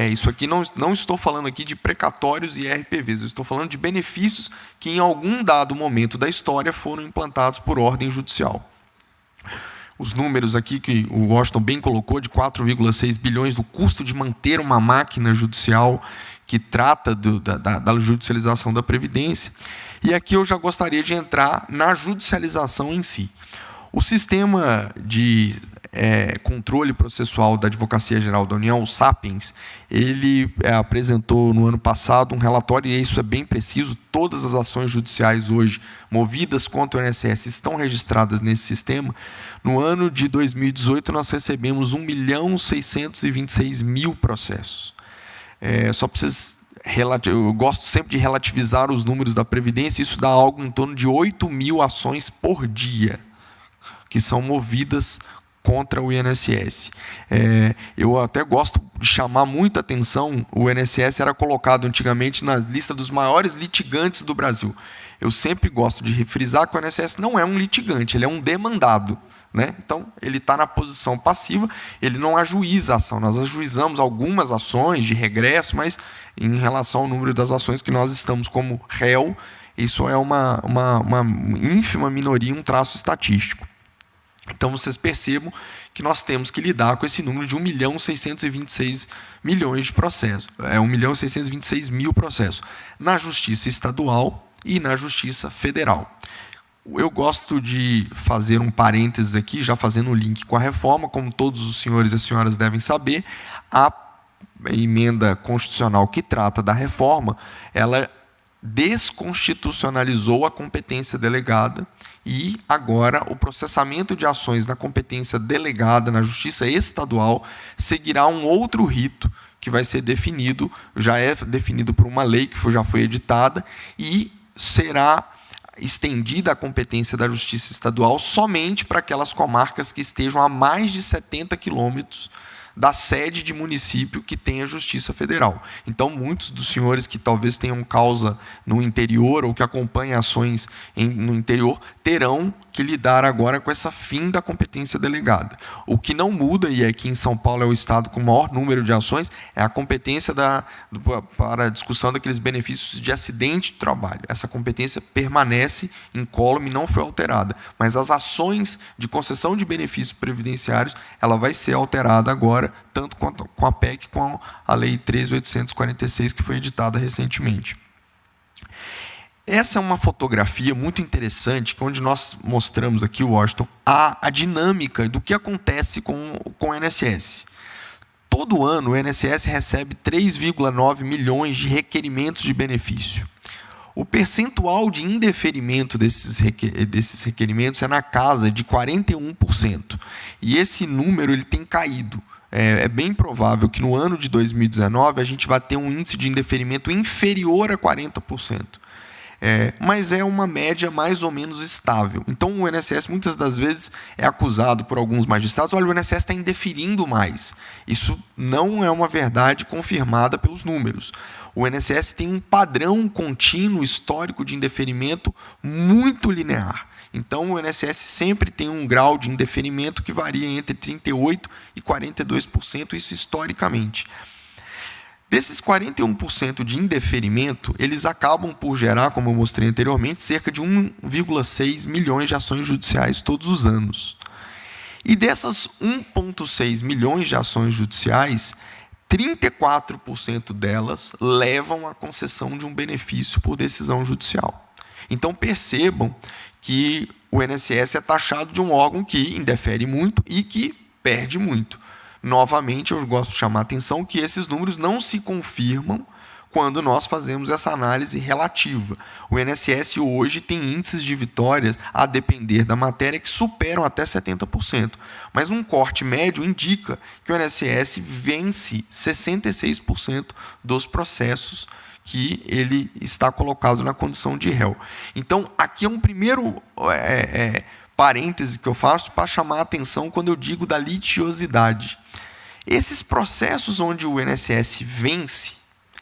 Isso aqui não estou falando aqui de precatórios e RPVs, eu estou falando de benefícios que em algum dado momento da história foram implantados por ordem judicial. Os números aqui que o Washington bem colocou, de 4,6 bilhões do custo de manter uma máquina judicial que trata da judicialização da Previdência. E aqui eu já gostaria de entrar na judicialização em si. O sistema de controle processual da Advocacia Geral da União, o SAPIENS, ele apresentou no ano passado um relatório, e isso é bem preciso, todas as ações judiciais hoje movidas contra o INSS estão registradas nesse sistema. No ano de 2018, nós recebemos 1.626.000 processos. Só para vocês... Eu gosto sempre de relativizar os números da Previdência, isso dá algo em torno de 8.000 ações por dia, que são movidas contra o INSS. Eu até gosto de chamar muita atenção, o INSS era colocado antigamente na lista dos maiores litigantes do Brasil. Eu sempre gosto de frisar que o INSS não é um litigante, ele é um demandado. Então, ele está na posição passiva, ele não ajuiza a ação. Nós ajuizamos algumas ações de regresso, mas em relação ao número das ações que nós estamos como réu, isso é uma ínfima minoria, um traço estatístico. Então, vocês percebam que nós temos que lidar com esse número de 1.626.000 de processos. 1.626.000 processos na Justiça Estadual e na Justiça Federal. Eu gosto de fazer um parênteses aqui, já fazendo o link com a reforma. Como todos os senhores e as senhoras devem saber, a emenda constitucional que trata da reforma, ela desconstitucionalizou a competência delegada, e agora o processamento de ações na competência delegada na Justiça Estadual seguirá um outro rito que vai ser definido, já é definido por uma lei que já foi editada, e será estendida a competência da Justiça Estadual somente para aquelas comarcas que estejam a mais de 70 quilômetros da sede de município que tem a Justiça Federal. Então, muitos dos senhores que talvez tenham causa no interior ou que acompanhem ações no interior terão que lidar agora com essa fim da competência delegada. O que não muda, e aqui em São Paulo é o estado com o maior número de ações, é a competência para a discussão daqueles benefícios de acidente de trabalho. Essa competência permanece incólume e não foi alterada. Mas as ações de concessão de benefícios previdenciários, ela vai ser alterada agora, tanto quanto com a PEC, com a Lei 13.846, que foi editada recentemente. Essa é uma fotografia muito interessante, onde nós mostramos aqui, Washington, a dinâmica do que acontece com o INSS. Todo ano, o INSS recebe 3,9 milhões de requerimentos de benefício. O percentual de indeferimento desses requerimentos é na casa de 41%. E esse número ele tem caído. É bem provável que no ano de 2019 a gente vai ter um índice de indeferimento inferior a 40%. Mas é uma média mais ou menos estável. Então, o INSS, muitas das vezes, é acusado por alguns magistrados: olha, o INSS está indeferindo mais. Isso não é uma verdade confirmada pelos números. O INSS tem um padrão contínuo histórico de indeferimento muito linear. Então, o INSS sempre tem um grau de indeferimento que varia entre 38% e 42%, isso historicamente. Desses 41% de indeferimento, eles acabam por gerar, como eu mostrei anteriormente, cerca de 1,6 milhões de ações judiciais todos os anos. E dessas 1,6 milhões de ações judiciais, 34% delas levam à concessão de um benefício por decisão judicial. Então, percebam que o INSS é taxado de um órgão que indefere muito e que perde muito. Novamente, eu gosto de chamar a atenção que esses números não se confirmam quando nós fazemos essa análise relativa. O INSS hoje tem índices de vitórias, a depender da matéria, que superam até 70%. Mas um corte médio indica que o INSS vence 66% dos processos que ele está colocado na condição de réu. Então, aqui é um primeiro parêntese que eu faço para chamar a atenção quando eu digo da litigiosidade. Esses processos onde o INSS vence,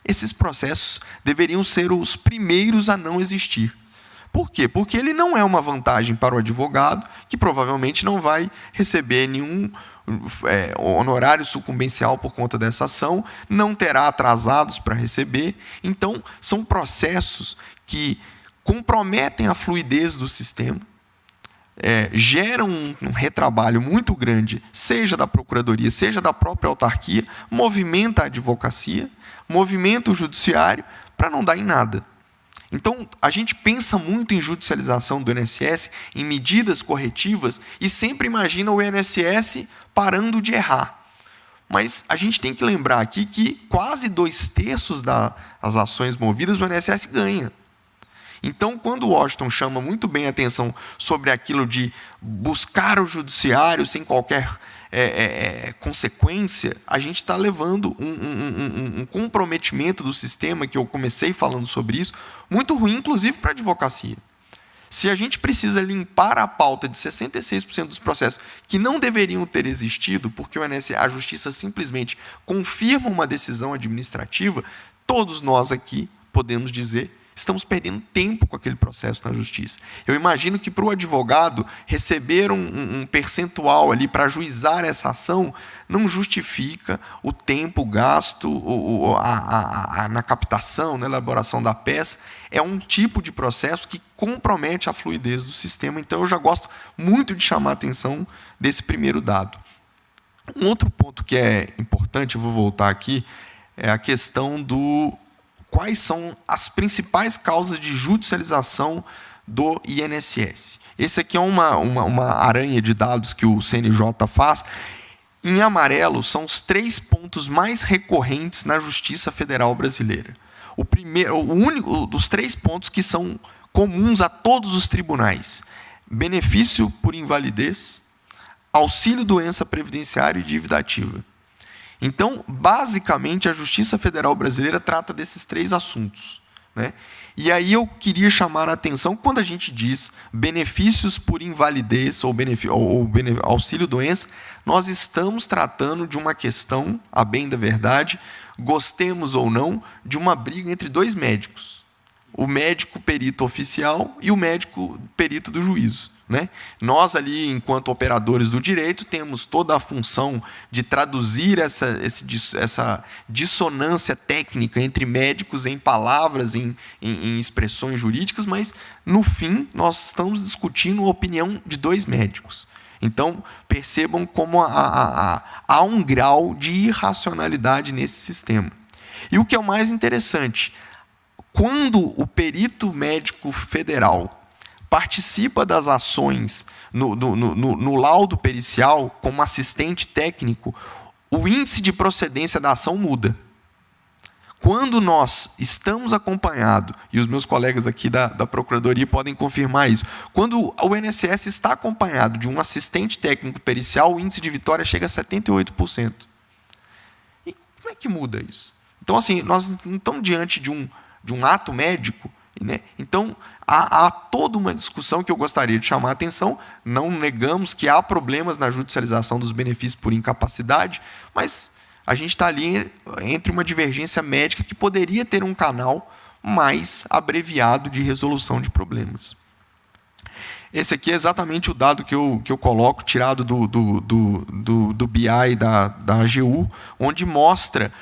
esses processos deveriam ser os primeiros a não existir. Por quê? Porque ele não é uma vantagem para o advogado, que provavelmente não vai receber nenhum honorário sucumbencial por conta dessa ação, não terá atrasados para receber. Então, são processos que comprometem a fluidez do sistema, geram um retrabalho muito grande, seja da Procuradoria, seja da própria autarquia, movimenta a advocacia, movimenta o judiciário, para não dar em nada. Então, a gente pensa muito em judicialização do INSS, em medidas corretivas, e sempre imagina o INSS parando de errar. Mas a gente tem que lembrar aqui que quase 2/3 das ações movidas o INSS ganha. Então, quando o Washington chama muito bem a atenção sobre aquilo de buscar o judiciário sem qualquer consequência, a gente está levando um comprometimento do sistema, que eu comecei falando sobre isso, muito ruim, inclusive para a advocacia. Se a gente precisa limpar a pauta de 66% dos processos que não deveriam ter existido, porque a Justiça simplesmente confirma uma decisão administrativa, todos nós aqui podemos dizer estamos perdendo tempo com aquele processo na Justiça. Eu imagino que para o advogado receber um percentual ali para ajuizar essa ação não justifica o tempo gasto na captação, na elaboração da peça. É um tipo de processo que compromete a fluidez do sistema. Então, eu já gosto muito de chamar a atenção desse primeiro dado. Um outro ponto que é importante, eu vou voltar aqui, é a questão do quais são as principais causas de judicialização do INSS. Esse aqui é uma aranha de dados que o CNJ faz. Em amarelo são os 3 pontos mais recorrentes na Justiça Federal Brasileira. O único dos 3 pontos que são comuns a todos os tribunais: benefício por invalidez, auxílio doença previdenciária e dívida ativa. Então, basicamente, a Justiça Federal Brasileira trata desses 3 assuntos, né? E aí eu queria chamar a atenção, quando a gente diz benefícios por invalidez ou auxílio-doença, nós estamos tratando de uma questão, a bem da verdade, gostemos ou não, de uma briga entre 2 médicos. O médico perito oficial e o médico perito do juízo, né? Nós ali, enquanto operadores do direito, temos toda a função de traduzir essa dissonância técnica entre médicos em palavras, em expressões jurídicas, mas, no fim, nós estamos discutindo a opinião de 2 médicos. Então, percebam como há um grau de irracionalidade nesse sistema. E o que é o mais interessante, quando o perito médico federal participa das ações no laudo pericial como assistente técnico, o índice de procedência da ação muda. Quando nós estamos acompanhados, e os meus colegas aqui da Procuradoria podem confirmar isso, quando o INSS está acompanhado de um assistente técnico pericial, o índice de vitória chega a 78%. E como é que muda isso? Então, assim, nós não estamos diante de um ato médico, né? Então, há toda uma discussão que eu gostaria de chamar a atenção. Não negamos que há problemas na judicialização dos benefícios por incapacidade, mas a gente está ali entre uma divergência médica que poderia ter um canal mais abreviado de resolução de problemas. Esse aqui é exatamente o dado que eu coloco, tirado do BI da AGU, onde mostra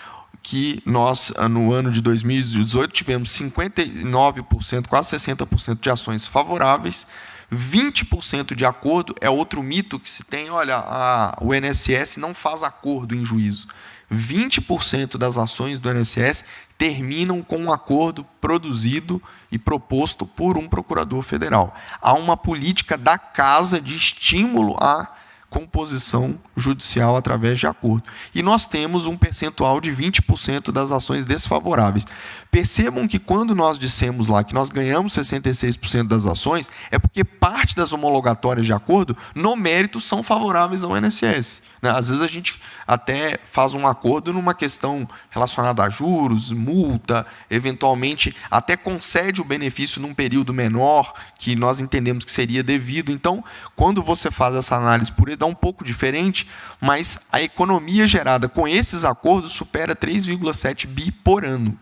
que nós, no ano de 2018, tivemos 59%, quase 60% de ações favoráveis, 20% de acordo. É outro mito que se tem, olha, o INSS não faz acordo em juízo. 20% das ações do INSS terminam com um acordo produzido e proposto por um procurador federal. Há uma política da casa de estímulo à composição judicial através de acordo. E nós temos um percentual de 20% das ações desfavoráveis. Percebam que quando nós dissemos lá que nós ganhamos 66% das ações, é porque parte das homologatórias de acordo, no mérito, são favoráveis ao INSS. Às vezes a gente até faz um acordo numa questão relacionada a juros, multa, eventualmente até concede o benefício num período menor, que nós entendemos que seria devido. Então, quando você faz essa análise por ele, dá um pouco diferente, mas a economia gerada com esses acordos supera 3,7 bi por ano.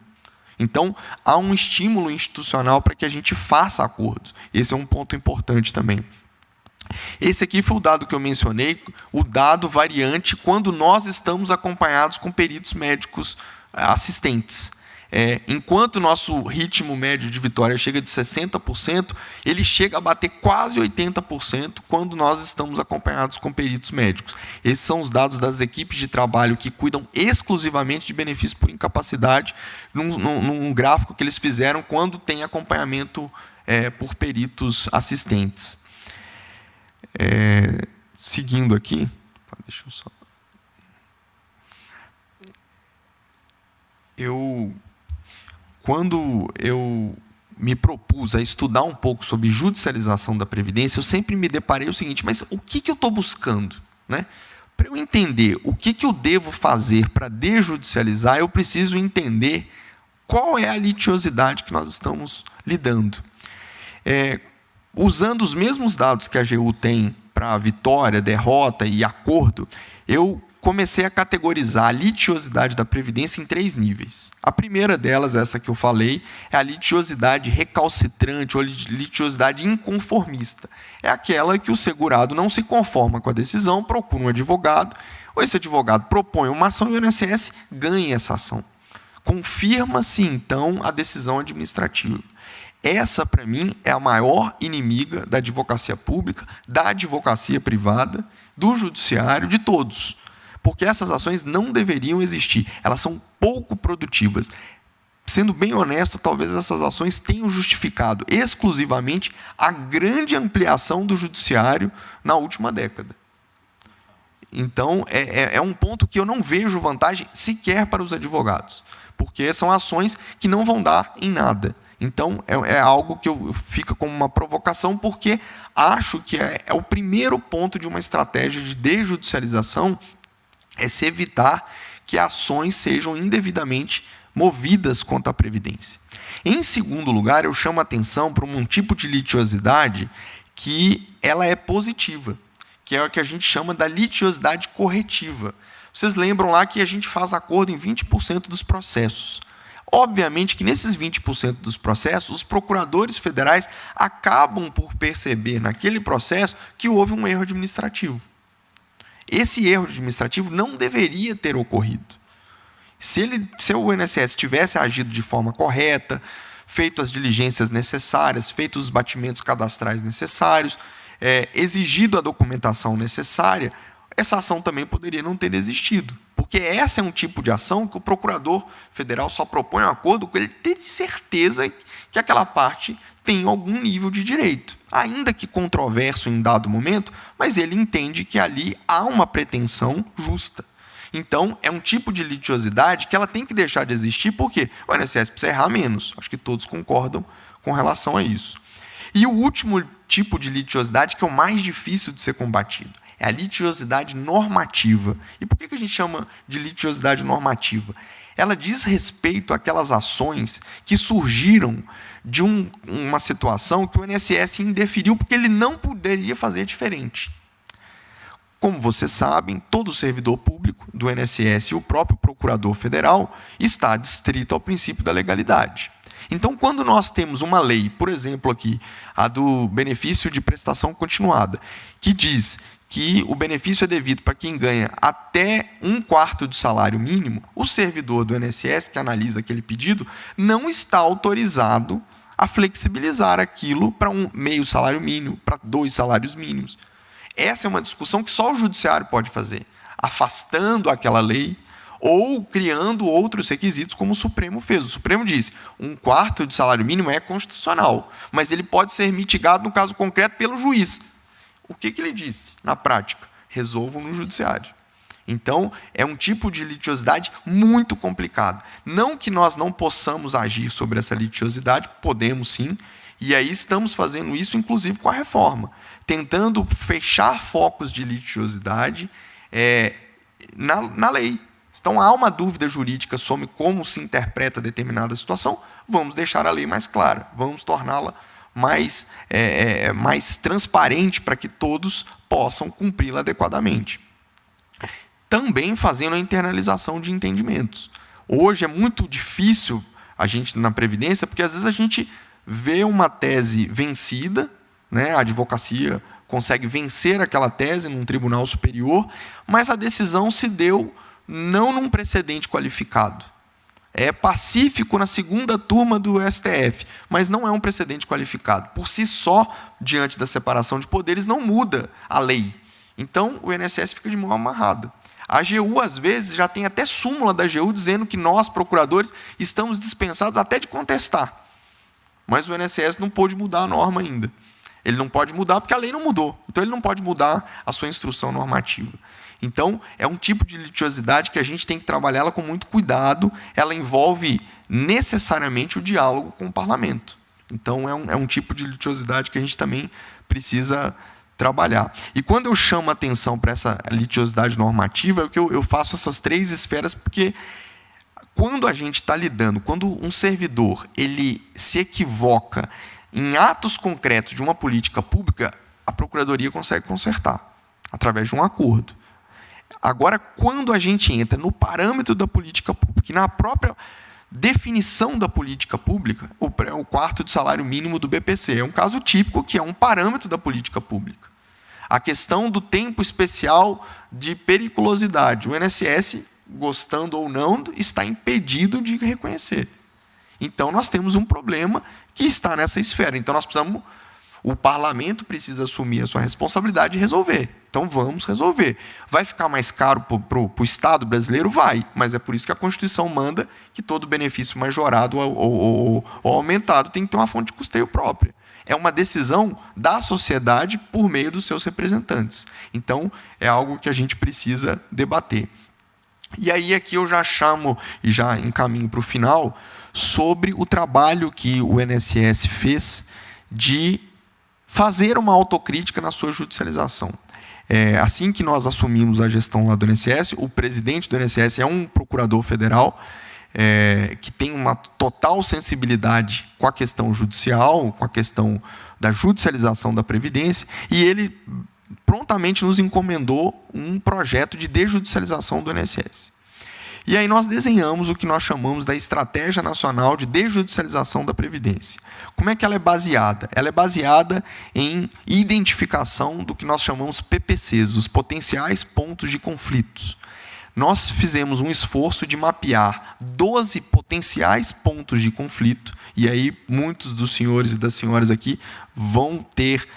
Então, há um estímulo institucional para que a gente faça acordos. Esse é um ponto importante também. Esse aqui foi o dado que eu mencionei, o dado variante quando nós estamos acompanhados com peritos médicos assistentes. Enquanto o nosso ritmo médio de vitória chega de 60%, ele chega a bater quase 80% quando nós estamos acompanhados com peritos médicos. Esses são os dados das equipes de trabalho que cuidam exclusivamente de benefício por incapacidade, num gráfico que eles fizeram quando tem acompanhamento por peritos assistentes. Seguindo aqui, deixa eu só... Quando eu me propus a estudar um pouco sobre judicialização da Previdência, eu sempre me deparei o seguinte, mas o que eu estou buscando? Para eu entender o que eu devo fazer para desjudicializar, eu preciso entender qual é a litiosidade que nós estamos lidando. Usando os mesmos dados que a AGU tem para vitória, derrota e acordo, eu comecei a categorizar a litiosidade da Previdência em 3 níveis. A primeira delas, essa que eu falei, é a litiosidade recalcitrante ou litiosidade inconformista. É aquela que o segurado não se conforma com a decisão, procura um advogado, ou esse advogado propõe uma ação e o INSS ganha essa ação. Confirma-se, então, a decisão administrativa. Essa, para mim, é a maior inimiga da advocacia pública, da advocacia privada, do judiciário, de todos. Porque essas ações não deveriam existir. Elas são pouco produtivas. Sendo bem honesto, talvez essas ações tenham justificado exclusivamente a grande ampliação do judiciário na última década. Então, é um ponto que eu não vejo vantagem sequer para os advogados, porque são ações que não vão dar em nada. Então, é algo que fica como uma provocação, porque acho que é o primeiro ponto de uma estratégia de desjudicialização, é se evitar que ações sejam indevidamente movidas contra a Previdência. Em segundo lugar, eu chamo a atenção para um tipo de litiosidade que ela é positiva, que é o que a gente chama da litiosidade corretiva. Vocês lembram lá que a gente faz acordo em 20% dos processos. Obviamente que nesses 20% dos processos, os procuradores federais acabam por perceber naquele processo que houve um erro administrativo. Esse erro administrativo não deveria ter ocorrido. Se o INSS tivesse agido de forma correta, feito as diligências necessárias, feito os batimentos cadastrais necessários, exigido a documentação necessária, essa ação também poderia não ter existido. Porque esse é um tipo de ação que o procurador federal só propõe um acordo com ele ter certeza que aquela parte tem algum nível de direito, ainda que controverso em dado momento, mas ele entende que ali há uma pretensão justa. Então, é um tipo de litiosidade que ela tem que deixar de existir, porque o INSS precisa errar menos. Acho que todos concordam com relação a isso. E o último tipo de litiosidade, que é o mais difícil de ser combatido, é a litiosidade normativa. E por que a gente chama de litiosidade normativa? Ela diz respeito àquelas ações que surgiram de uma situação que o INSS indeferiu porque ele não poderia fazer diferente. Como vocês sabem, todo servidor público do INSS e o próprio procurador federal está adstrito ao princípio da legalidade. Então, quando nós temos uma lei, por exemplo, aqui, a do benefício de prestação continuada, que diz que o benefício é devido para quem ganha até 1/4 do salário mínimo, o servidor do INSS, que analisa aquele pedido, não está autorizado a flexibilizar aquilo para um meio salário mínimo, para 2 salários mínimos. Essa é uma discussão que só o judiciário pode fazer, afastando aquela lei ou criando outros requisitos, como o Supremo fez. O Supremo disse, 1/4 de salário mínimo é constitucional, mas ele pode ser mitigado, no caso concreto, pelo juiz. O que ele disse na prática? resolvam no judiciário. Então, é um tipo de litigiosidade muito complicado. Não que nós não possamos agir sobre essa litigiosidade, podemos sim, e aí estamos fazendo isso, inclusive, com a reforma, tentando fechar focos de litigiosidade na lei. Então, há uma dúvida jurídica sobre como se interpreta determinada situação, vamos deixar a lei mais clara, vamos torná-la mais transparente para que todos possam cumpri-la adequadamente. Também fazendo a internalização de entendimentos. Hoje é muito difícil a gente, na Previdência, porque às vezes a gente vê uma tese vencida, né, a advocacia consegue vencer aquela tese num tribunal superior, mas a decisão se deu não num precedente qualificado. É pacífico na segunda turma do STF, mas não é um precedente qualificado. Por si só, diante da separação de poderes, não muda a lei. Então, o INSS fica de mão amarrada. A AGU, às vezes, já tem até súmula da AGU dizendo que nós, procuradores, estamos dispensados até de contestar. Mas o INSS não pôde mudar a norma ainda. Ele não pode mudar porque a lei não mudou. Então, ele não pode mudar a sua instrução normativa. Então, é um tipo de litigiosidade que a gente tem que trabalhar ela com muito cuidado. Ela envolve necessariamente o diálogo com o parlamento. Então, é um tipo de litigiosidade que a gente também precisa trabalhar. E quando eu chamo a atenção para essa litigiosidade normativa, é que eu faço essas 3 esferas, porque quando a gente está lidando, quando um servidor ele se equivoca em atos concretos de uma política pública, a Procuradoria consegue consertar, através de um acordo. Agora, quando a gente entra no parâmetro da política pública, e na própria definição da política pública, o quarto de salário mínimo do BPC é um caso típico que é um parâmetro da política pública. A questão do tempo especial de periculosidade. O INSS, gostando ou não, está impedido de reconhecer. Então, nós temos um problema que está nessa esfera. Então, o parlamento precisa assumir a sua responsabilidade e resolver. Então, vamos resolver. Vai ficar mais caro para o Estado brasileiro? Vai, mas é por isso que a Constituição manda que todo benefício majorado ou aumentado tem que ter uma fonte de custeio própria. É uma decisão da sociedade por meio dos seus representantes. Então, é algo que a gente precisa debater. E aí, aqui eu já chamo, e já encaminho para o final, sobre o trabalho que o INSS fez de fazer uma autocrítica na sua judicialização. Assim que nós assumimos a gestão lá do INSS, o presidente do INSS é um procurador federal que tem uma total sensibilidade com a questão judicial, com a questão da judicialização da Previdência, e ele prontamente nos encomendou um projeto de desjudicialização do INSS. E aí nós desenhamos o que nós chamamos da Estratégia Nacional de Desjudicialização da Previdência. Como é que ela é baseada? Ela é baseada em identificação do que nós chamamos PPCs, os potenciais pontos de conflitos. Nós fizemos um esforço de mapear 12 potenciais pontos de conflito, e aí muitos dos senhores e das senhoras aqui vão ter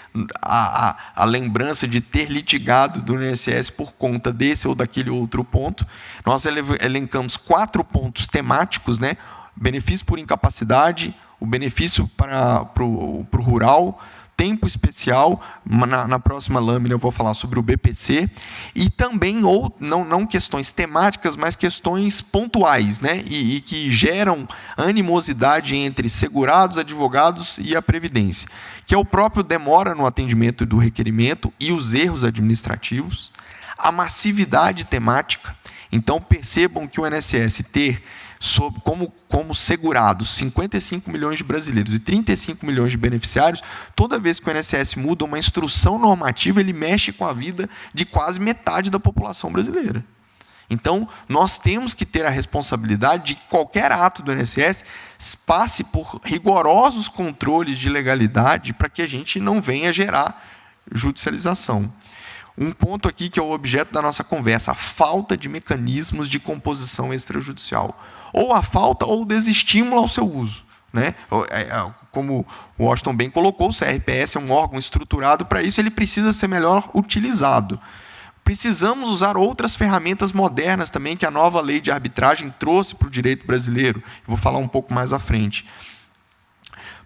a lembrança de ter litigado do INSS por conta desse ou daquele outro ponto. Nós elencamos 4 pontos temáticos, né? Benefício por incapacidade, o benefício para o rural, tempo especial, na próxima lâmina eu vou falar sobre o BPC, e também, não questões temáticas, mas questões pontuais, né? e que geram animosidade entre segurados, advogados e a Previdência, que é o próprio demora no atendimento do requerimento e os erros administrativos, a massividade temática. Então, percebam que o INSS ter como segurados 55 milhões de brasileiros e 35 milhões de beneficiários, toda vez que o INSS muda uma instrução normativa, ele mexe com a vida de quase metade da população brasileira. Então, nós temos que ter a responsabilidade de que qualquer ato do INSS passe por rigorosos controles de legalidade para que a gente não venha gerar judicialização. Um ponto aqui que é o objeto da nossa conversa, a falta de mecanismos de composição extrajudicial. Ou a falta ou o desestímulo ao seu uso, né? Como o Washington bem colocou, o CRPS é um órgão estruturado para isso, ele precisa ser melhor utilizado. Precisamos usar outras ferramentas modernas também que a nova lei de arbitragem trouxe para o direito brasileiro. Vou falar um pouco mais à frente.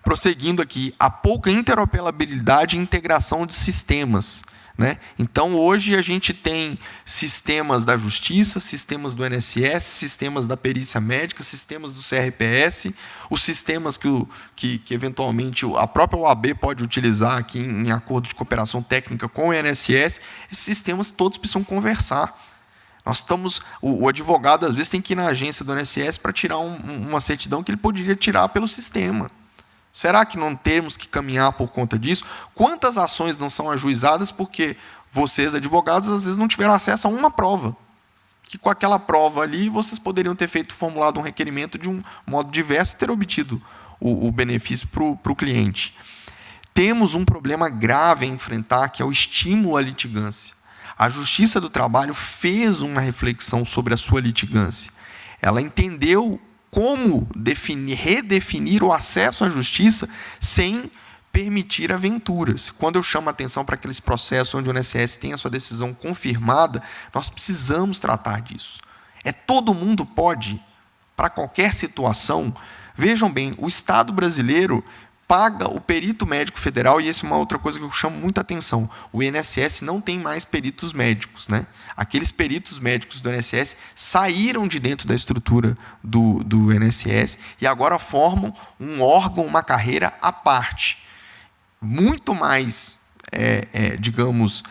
Prosseguindo aqui, a pouca interoperabilidade e integração de sistemas. né? Então, hoje, a gente tem sistemas da Justiça, sistemas do INSS, sistemas da perícia médica, sistemas do CRPS, os sistemas que eventualmente, a própria OAB pode utilizar aqui em acordo de cooperação técnica com o INSS. Esses sistemas todos precisam conversar. O advogado, às vezes, tem que ir na agência do INSS para tirar uma certidão que ele poderia tirar pelo sistema. Será que não temos que caminhar por conta disso? Quantas ações não são ajuizadas porque vocês, advogados, às vezes não tiveram acesso a uma prova? Que com aquela prova ali, vocês poderiam ter formulado um requerimento de um modo diverso e ter obtido o benefício para o cliente. Temos um problema grave a enfrentar, que é o estímulo à litigância. A Justiça do Trabalho fez uma reflexão sobre a sua litigância. Ela entendeu como redefinir o acesso à justiça sem permitir aventuras. Quando eu chamo a atenção para aqueles processos onde o INSS tem a sua decisão confirmada, nós precisamos tratar disso. Todo mundo pode, para qualquer situação. Vejam bem, o Estado brasileiro paga o perito médico federal, e essa é uma outra coisa que eu chamo muita atenção. O INSS não tem mais peritos médicos, né? Aqueles peritos médicos do INSS saíram de dentro da estrutura do INSS e agora formam um órgão, uma carreira à parte. Muito mais, digamos,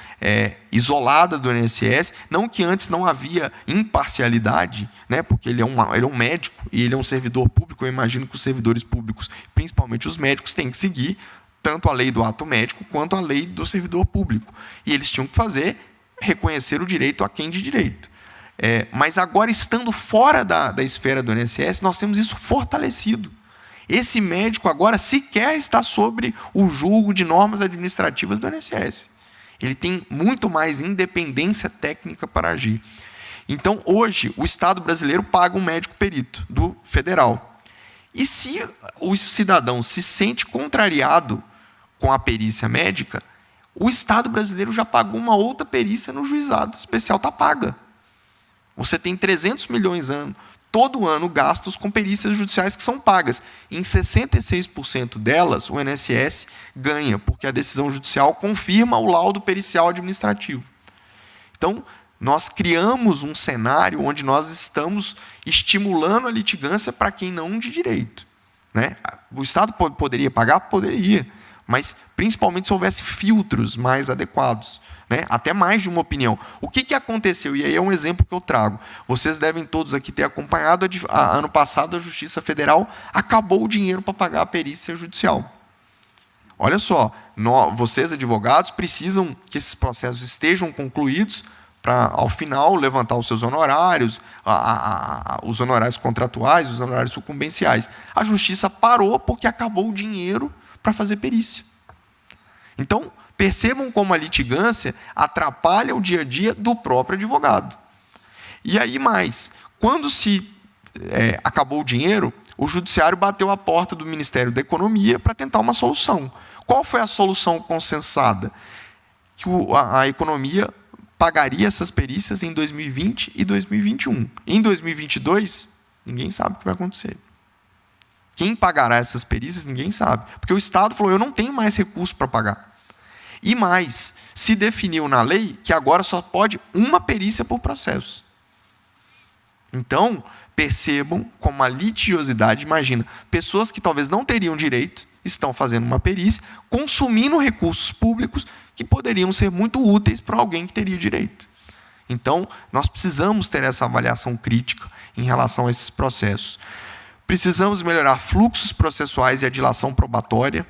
isolada do INSS, não que antes não havia imparcialidade, né, porque ele é um médico e ele é um servidor público. Eu imagino que os servidores públicos, principalmente os médicos, têm que seguir tanto a lei do ato médico quanto a lei do servidor público. E eles tinham que reconhecer o direito a quem de direito. Mas agora, estando fora da esfera do INSS, nós temos isso fortalecido. Esse médico agora sequer está sobre o julgo de normas administrativas do INSS. Ele tem muito mais independência técnica para agir. Então, hoje, o Estado brasileiro paga um médico perito do federal. E se o cidadão se sente contrariado com a perícia médica, o Estado brasileiro já pagou uma outra perícia no juizado especial, está paga. Você tem 300 milhões todo ano gastos com perícias judiciais que são pagas. Em 66% delas, o INSS ganha, porque a decisão judicial confirma o laudo pericial administrativo. Então, nós criamos um cenário onde nós estamos estimulando a litigância para quem não de direito, né? O Estado poderia pagar? Poderia, mas principalmente se houvesse filtros mais adequados, né? Até mais de uma opinião. O que aconteceu? E aí é um exemplo que eu trago. Vocês devem todos aqui ter acompanhado, ano passado a Justiça Federal acabou o dinheiro para pagar a perícia judicial. Olha só, vocês, advogados, precisam que esses processos estejam concluídos para, ao final, levantar os seus honorários, os honorários contratuais, os honorários sucumbenciais. A Justiça parou porque acabou o dinheiro para fazer perícia. Então, percebam como a litigância atrapalha o dia a dia do próprio advogado. E aí mais, quando acabou o dinheiro, o judiciário bateu a porta do Ministério da Economia para tentar uma solução. Qual foi a solução consensuada? Que a economia pagaria essas perícias em 2020 e 2021. Em 2022, ninguém sabe o que vai acontecer. Quem pagará essas perícias, ninguém sabe. Porque o Estado falou, eu não tenho mais recurso para pagar. E mais, se definiu na lei que agora só pode uma perícia por processo. Então, percebam como a litigiosidade, imagina, pessoas que talvez não teriam direito, estão fazendo uma perícia, consumindo recursos públicos que poderiam ser muito úteis para alguém que teria direito. Então, nós precisamos ter essa avaliação crítica em relação a esses processos. Precisamos melhorar fluxos processuais e a dilação probatória.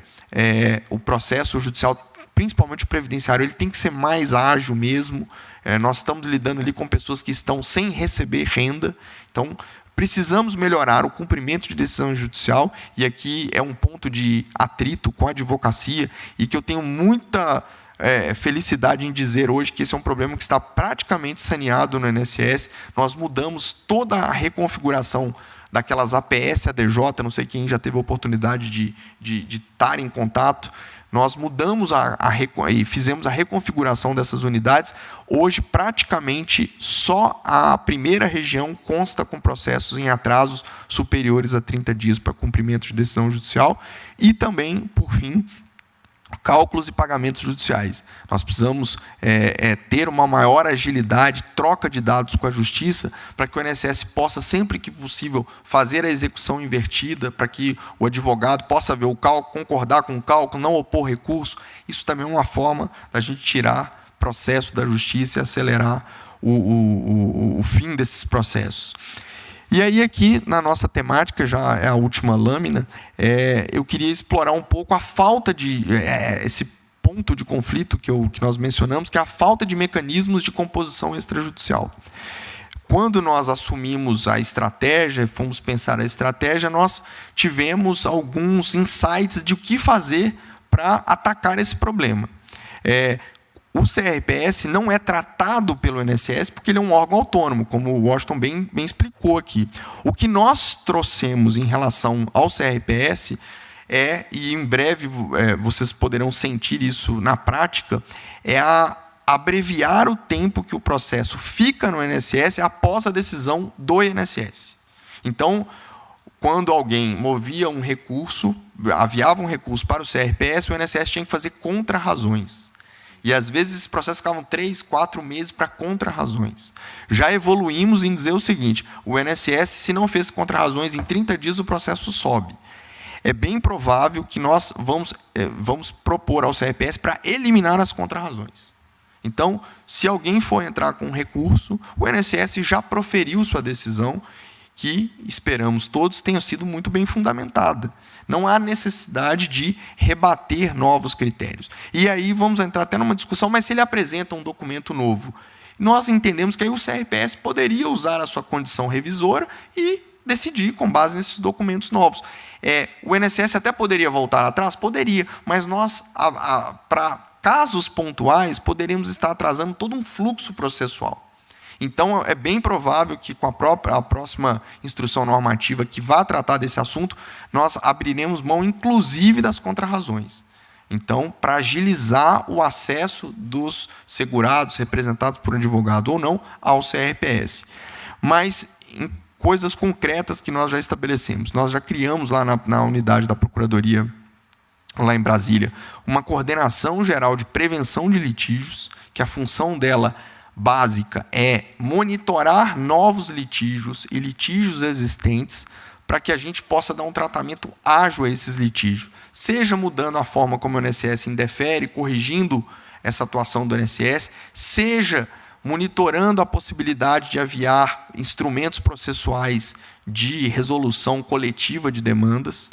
O processo judicial, principalmente o previdenciário, ele tem que ser mais ágil mesmo. Nós estamos lidando ali com pessoas que estão sem receber renda. Então, precisamos melhorar o cumprimento de decisão judicial, e aqui é um ponto de atrito com a advocacia, e que eu tenho muita felicidade em dizer hoje que esse é um problema que está praticamente saneado no INSS. Nós mudamos toda a reconfiguração daquelas APS, ADJ, não sei quem já teve a oportunidade de estar em contato. Nós mudamos e fizemos a reconfiguração dessas unidades. Hoje, praticamente, só a primeira região consta com processos em atrasos superiores a 30 dias para cumprimento de decisão judicial. E também, por fim, cálculos e pagamentos judiciais. Nós precisamos ter uma maior agilidade, troca de dados com a Justiça, para que o INSS possa, sempre que possível, fazer a execução invertida, para que o advogado possa ver o cálculo, concordar com o cálculo, não opor recurso. Isso também é uma forma da gente tirar processo da Justiça e acelerar o fim desses processos. E aí aqui, na nossa temática, já é a última lâmina, eu queria explorar um pouco a falta de... esse ponto de conflito que nós mencionamos, que é a falta de mecanismos de composição extrajudicial. Quando nós assumimos a estratégia, fomos pensar a estratégia, nós tivemos alguns insights de o que fazer para atacar esse problema. O CRPS não é tratado pelo INSS porque ele é um órgão autônomo, como o Washington bem explicou aqui. O que nós trouxemos em relação ao CRPS e em breve vocês poderão sentir isso na prática, a abreviar o tempo que o processo fica no INSS após a decisão do INSS. Então, quando alguém movia um recurso, aviava um recurso para o CRPS, o INSS tinha que fazer contra-razões. E, às vezes, esses processos ficavam 3, 4 meses para contra-razões. Já evoluímos em dizer o seguinte, o INSS, se não fez contra-razões, em 30 dias o processo sobe. É bem provável que nós vamos propor ao CRPS para eliminar as contra-razões. Então, se alguém for entrar com um recurso, o INSS já proferiu sua decisão, que, esperamos todos, tenha sido muito bem fundamentada. Não há necessidade de rebater novos critérios. E aí vamos entrar até numa discussão, mas se ele apresenta um documento novo, nós entendemos que aí o CRPS poderia usar a sua condição revisora e decidir com base nesses documentos novos. O INSS até poderia voltar atrás? Poderia, mas nós, para casos pontuais, poderíamos estar atrasando todo um fluxo processual. Então, é bem provável que, com a próxima instrução normativa que vá tratar desse assunto, nós abriremos mão, inclusive, das contra-razões. Então, para agilizar o acesso dos segurados, representados por um advogado ou não, ao CRPS. Mas, em coisas concretas que nós já estabelecemos, nós já criamos lá na unidade da Procuradoria, lá em Brasília, uma coordenação geral de prevenção de litígios, que a função dela básica é monitorar novos litígios e litígios existentes para que a gente possa dar um tratamento ágil a esses litígios, seja mudando a forma como o INSS indefere, corrigindo essa atuação do INSS, seja monitorando a possibilidade de aviar instrumentos processuais de resolução coletiva de demandas.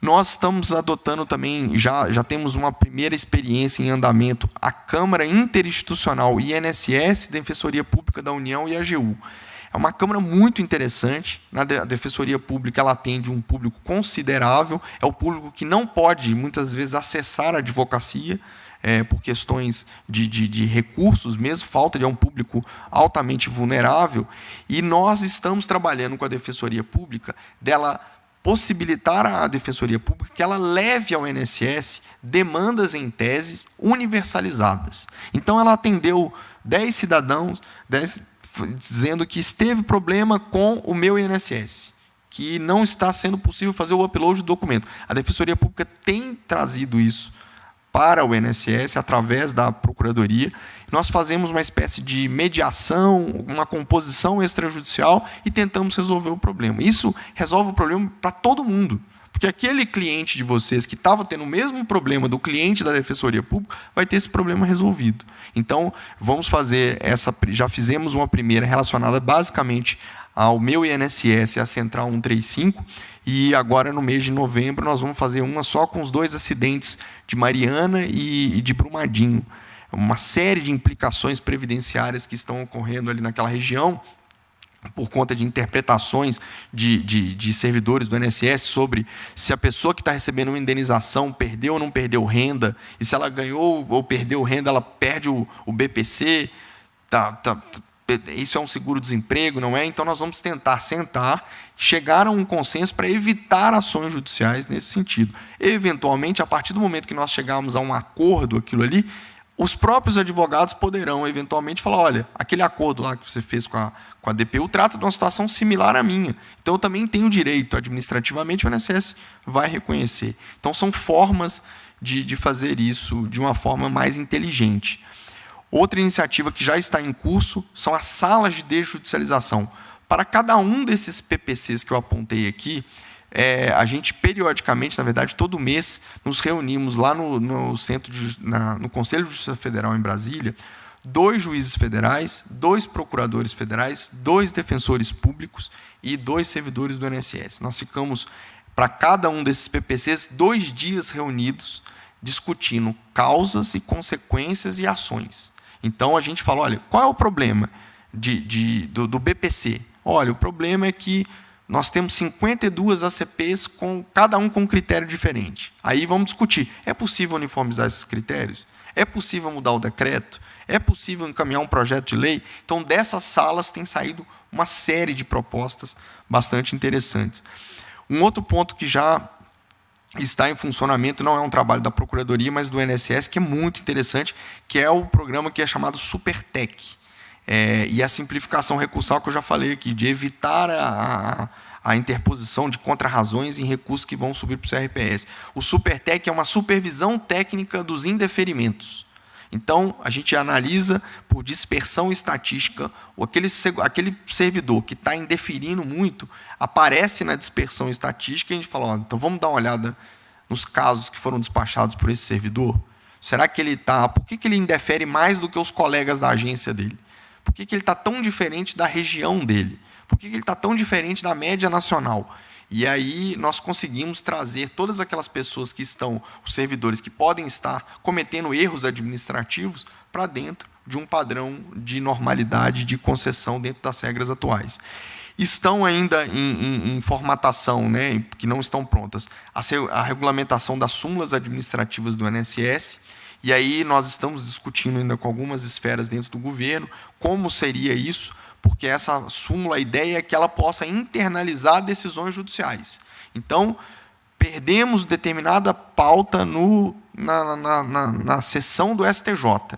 Nós estamos adotando também, já temos uma primeira experiência em andamento, a Câmara Interinstitucional INSS, Defensoria Pública da União e AGU. É uma Câmara muito interessante. Na Defensoria Pública, ela atende um público considerável, é o público que não pode, muitas vezes, acessar a advocacia, por questões de recursos mesmo, é um público altamente vulnerável, e nós estamos trabalhando com a Defensoria Pública dela possibilitar à Defensoria Pública que ela leve ao INSS demandas em teses universalizadas. Então, ela atendeu 10 cidadãos, dizendo que esteve problema com o meu INSS, que não está sendo possível fazer o upload do documento. A Defensoria Pública tem trazido isso para o INSS, através da Procuradoria. Nós fazemos uma espécie de mediação, uma composição extrajudicial e tentamos resolver o problema. Isso resolve o problema para todo mundo, porque aquele cliente de vocês que estava tendo o mesmo problema do cliente da Defensoria Pública vai ter esse problema resolvido. Então, vamos fazer já fizemos uma primeira relacionada basicamente ao meu INSS e à Central 135, e agora, no mês de novembro, nós vamos fazer uma só com os 2 acidentes de Mariana e de Brumadinho. Uma série de implicações previdenciárias que estão ocorrendo ali naquela região, por conta de interpretações de servidores do INSS sobre se a pessoa que está recebendo uma indenização perdeu ou não perdeu renda, e se ela ganhou ou perdeu renda, ela perde o BPC, isso é um seguro-desemprego, não é? Então, nós vamos tentar sentar, chegar a um consenso para evitar ações judiciais nesse sentido. Eventualmente, a partir do momento que nós chegarmos a um acordo, aquilo ali, os próprios advogados poderão, eventualmente, falar, olha, aquele acordo lá que você fez com a DPU trata de uma situação similar à minha. Então, eu também tenho direito, administrativamente, o INSS vai reconhecer. Então, são formas de fazer isso de uma forma mais inteligente. Outra iniciativa que já está em curso são as salas de desjudicialização. Para cada um desses PPCs que eu apontei aqui, a gente periodicamente, na verdade, todo mês, nos reunimos lá no Conselho de Justiça Federal em Brasília, 2 juízes federais, 2 procuradores federais, 2 defensores públicos e 2 servidores do INSS. Nós ficamos, para cada um desses PPCs, 2 dias reunidos, discutindo causas e consequências e ações. Então, a gente fala, olha, qual é o problema do BPC? Olha, o problema é que nós temos 52 ACPs, cada um com um critério diferente. Aí vamos discutir, é possível uniformizar esses critérios? É possível mudar o decreto? É possível encaminhar um projeto de lei? Então, dessas salas tem saído uma série de propostas bastante interessantes. Um outro ponto que já está em funcionamento, não é um trabalho da Procuradoria, mas do INSS, que é muito interessante, que é o programa que é chamado SuperTech. E a simplificação recursal que eu já falei aqui, de evitar a interposição de contrarrazões em recursos que vão subir para o CRPS. O SuperTech é uma supervisão técnica dos indeferimentos. Então, a gente analisa por dispersão estatística, aquele servidor que está indeferindo muito, aparece na dispersão estatística e a gente fala, então vamos dar uma olhada nos casos que foram despachados por esse servidor. Será que ele está... Por que ele indefere mais do que os colegas da agência dele? Por que ele está tão diferente da região dele? Por que ele está tão diferente da média nacional? E aí nós conseguimos trazer todas aquelas pessoas que estão, os servidores que podem estar cometendo erros administrativos para dentro de um padrão de normalidade, de concessão dentro das regras atuais. Estão ainda em formatação, né, que não estão prontas, a regulamentação das súmulas administrativas do INSS, e aí nós estamos discutindo ainda com algumas esferas dentro do governo como seria isso, porque essa súmula, a ideia é que ela possa internalizar decisões judiciais. Então, perdemos determinada pauta na sessão do STJ.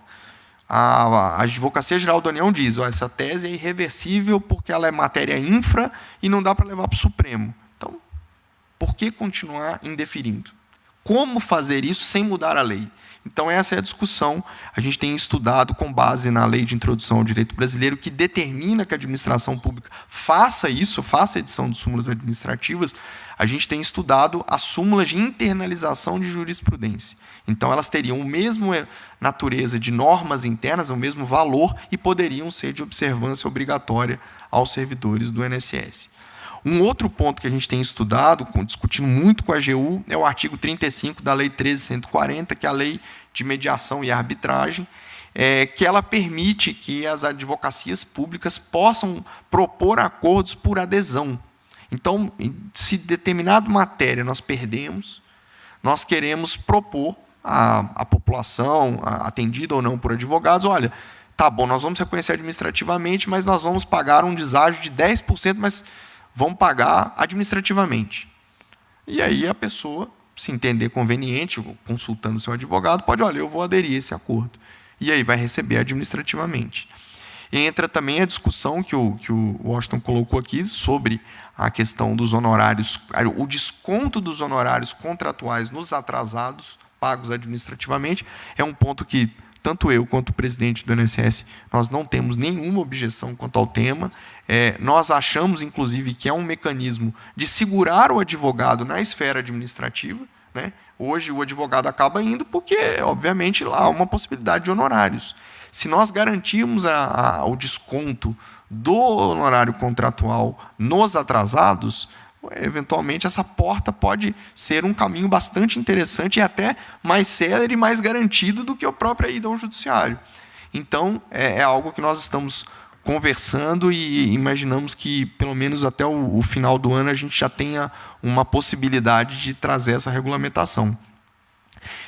A Advocacia Geral da União diz, essa tese é irreversível porque ela é matéria infra e não dá para levar para o Supremo. Então, por que continuar indeferindo? Como fazer isso sem mudar a lei? Então, essa é a discussão. A gente tem estudado com base na Lei de Introdução ao Direito Brasileiro, que determina que a administração pública faça isso, faça a edição de súmulas administrativas. A gente tem estudado as súmulas de internalização de jurisprudência. Então, elas teriam a mesma natureza de normas internas, o mesmo valor, e poderiam ser de observância obrigatória aos servidores do INSS. Um outro ponto que a gente tem estudado, discutindo muito com a AGU, é o artigo 35 da Lei 13.140, que é a Lei de Mediação e Arbitragem, que ela permite que as advocacias públicas possam propor acordos por adesão. Então, se determinada matéria nós perdemos, nós queremos propor à população, atendida ou não por advogados, olha, tá bom, nós vamos reconhecer administrativamente, mas nós vamos pagar um deságio de 10%, mas vamos pagar administrativamente. E aí a pessoa, se entender conveniente, consultando o seu advogado, pode, olha, eu vou aderir a esse acordo. E aí vai receber administrativamente. E entra também a discussão que o Washington colocou aqui sobre a questão dos honorários, o desconto dos honorários contratuais nos atrasados, pagos administrativamente, é um ponto que tanto eu quanto o presidente do INSS, nós não temos nenhuma objeção quanto ao tema. Nós achamos, inclusive, que é um mecanismo de segurar o advogado na esfera administrativa, né? Hoje, o advogado acaba indo porque, obviamente, lá há uma possibilidade de honorários. Se nós garantirmos o desconto do honorário contratual nos atrasados, eventualmente essa porta pode ser um caminho bastante interessante e até mais célere e mais garantido do que a própria ida ao judiciário. Então, é algo que nós estamos conversando e imaginamos que, pelo menos até o final do ano, a gente já tenha uma possibilidade de trazer essa regulamentação.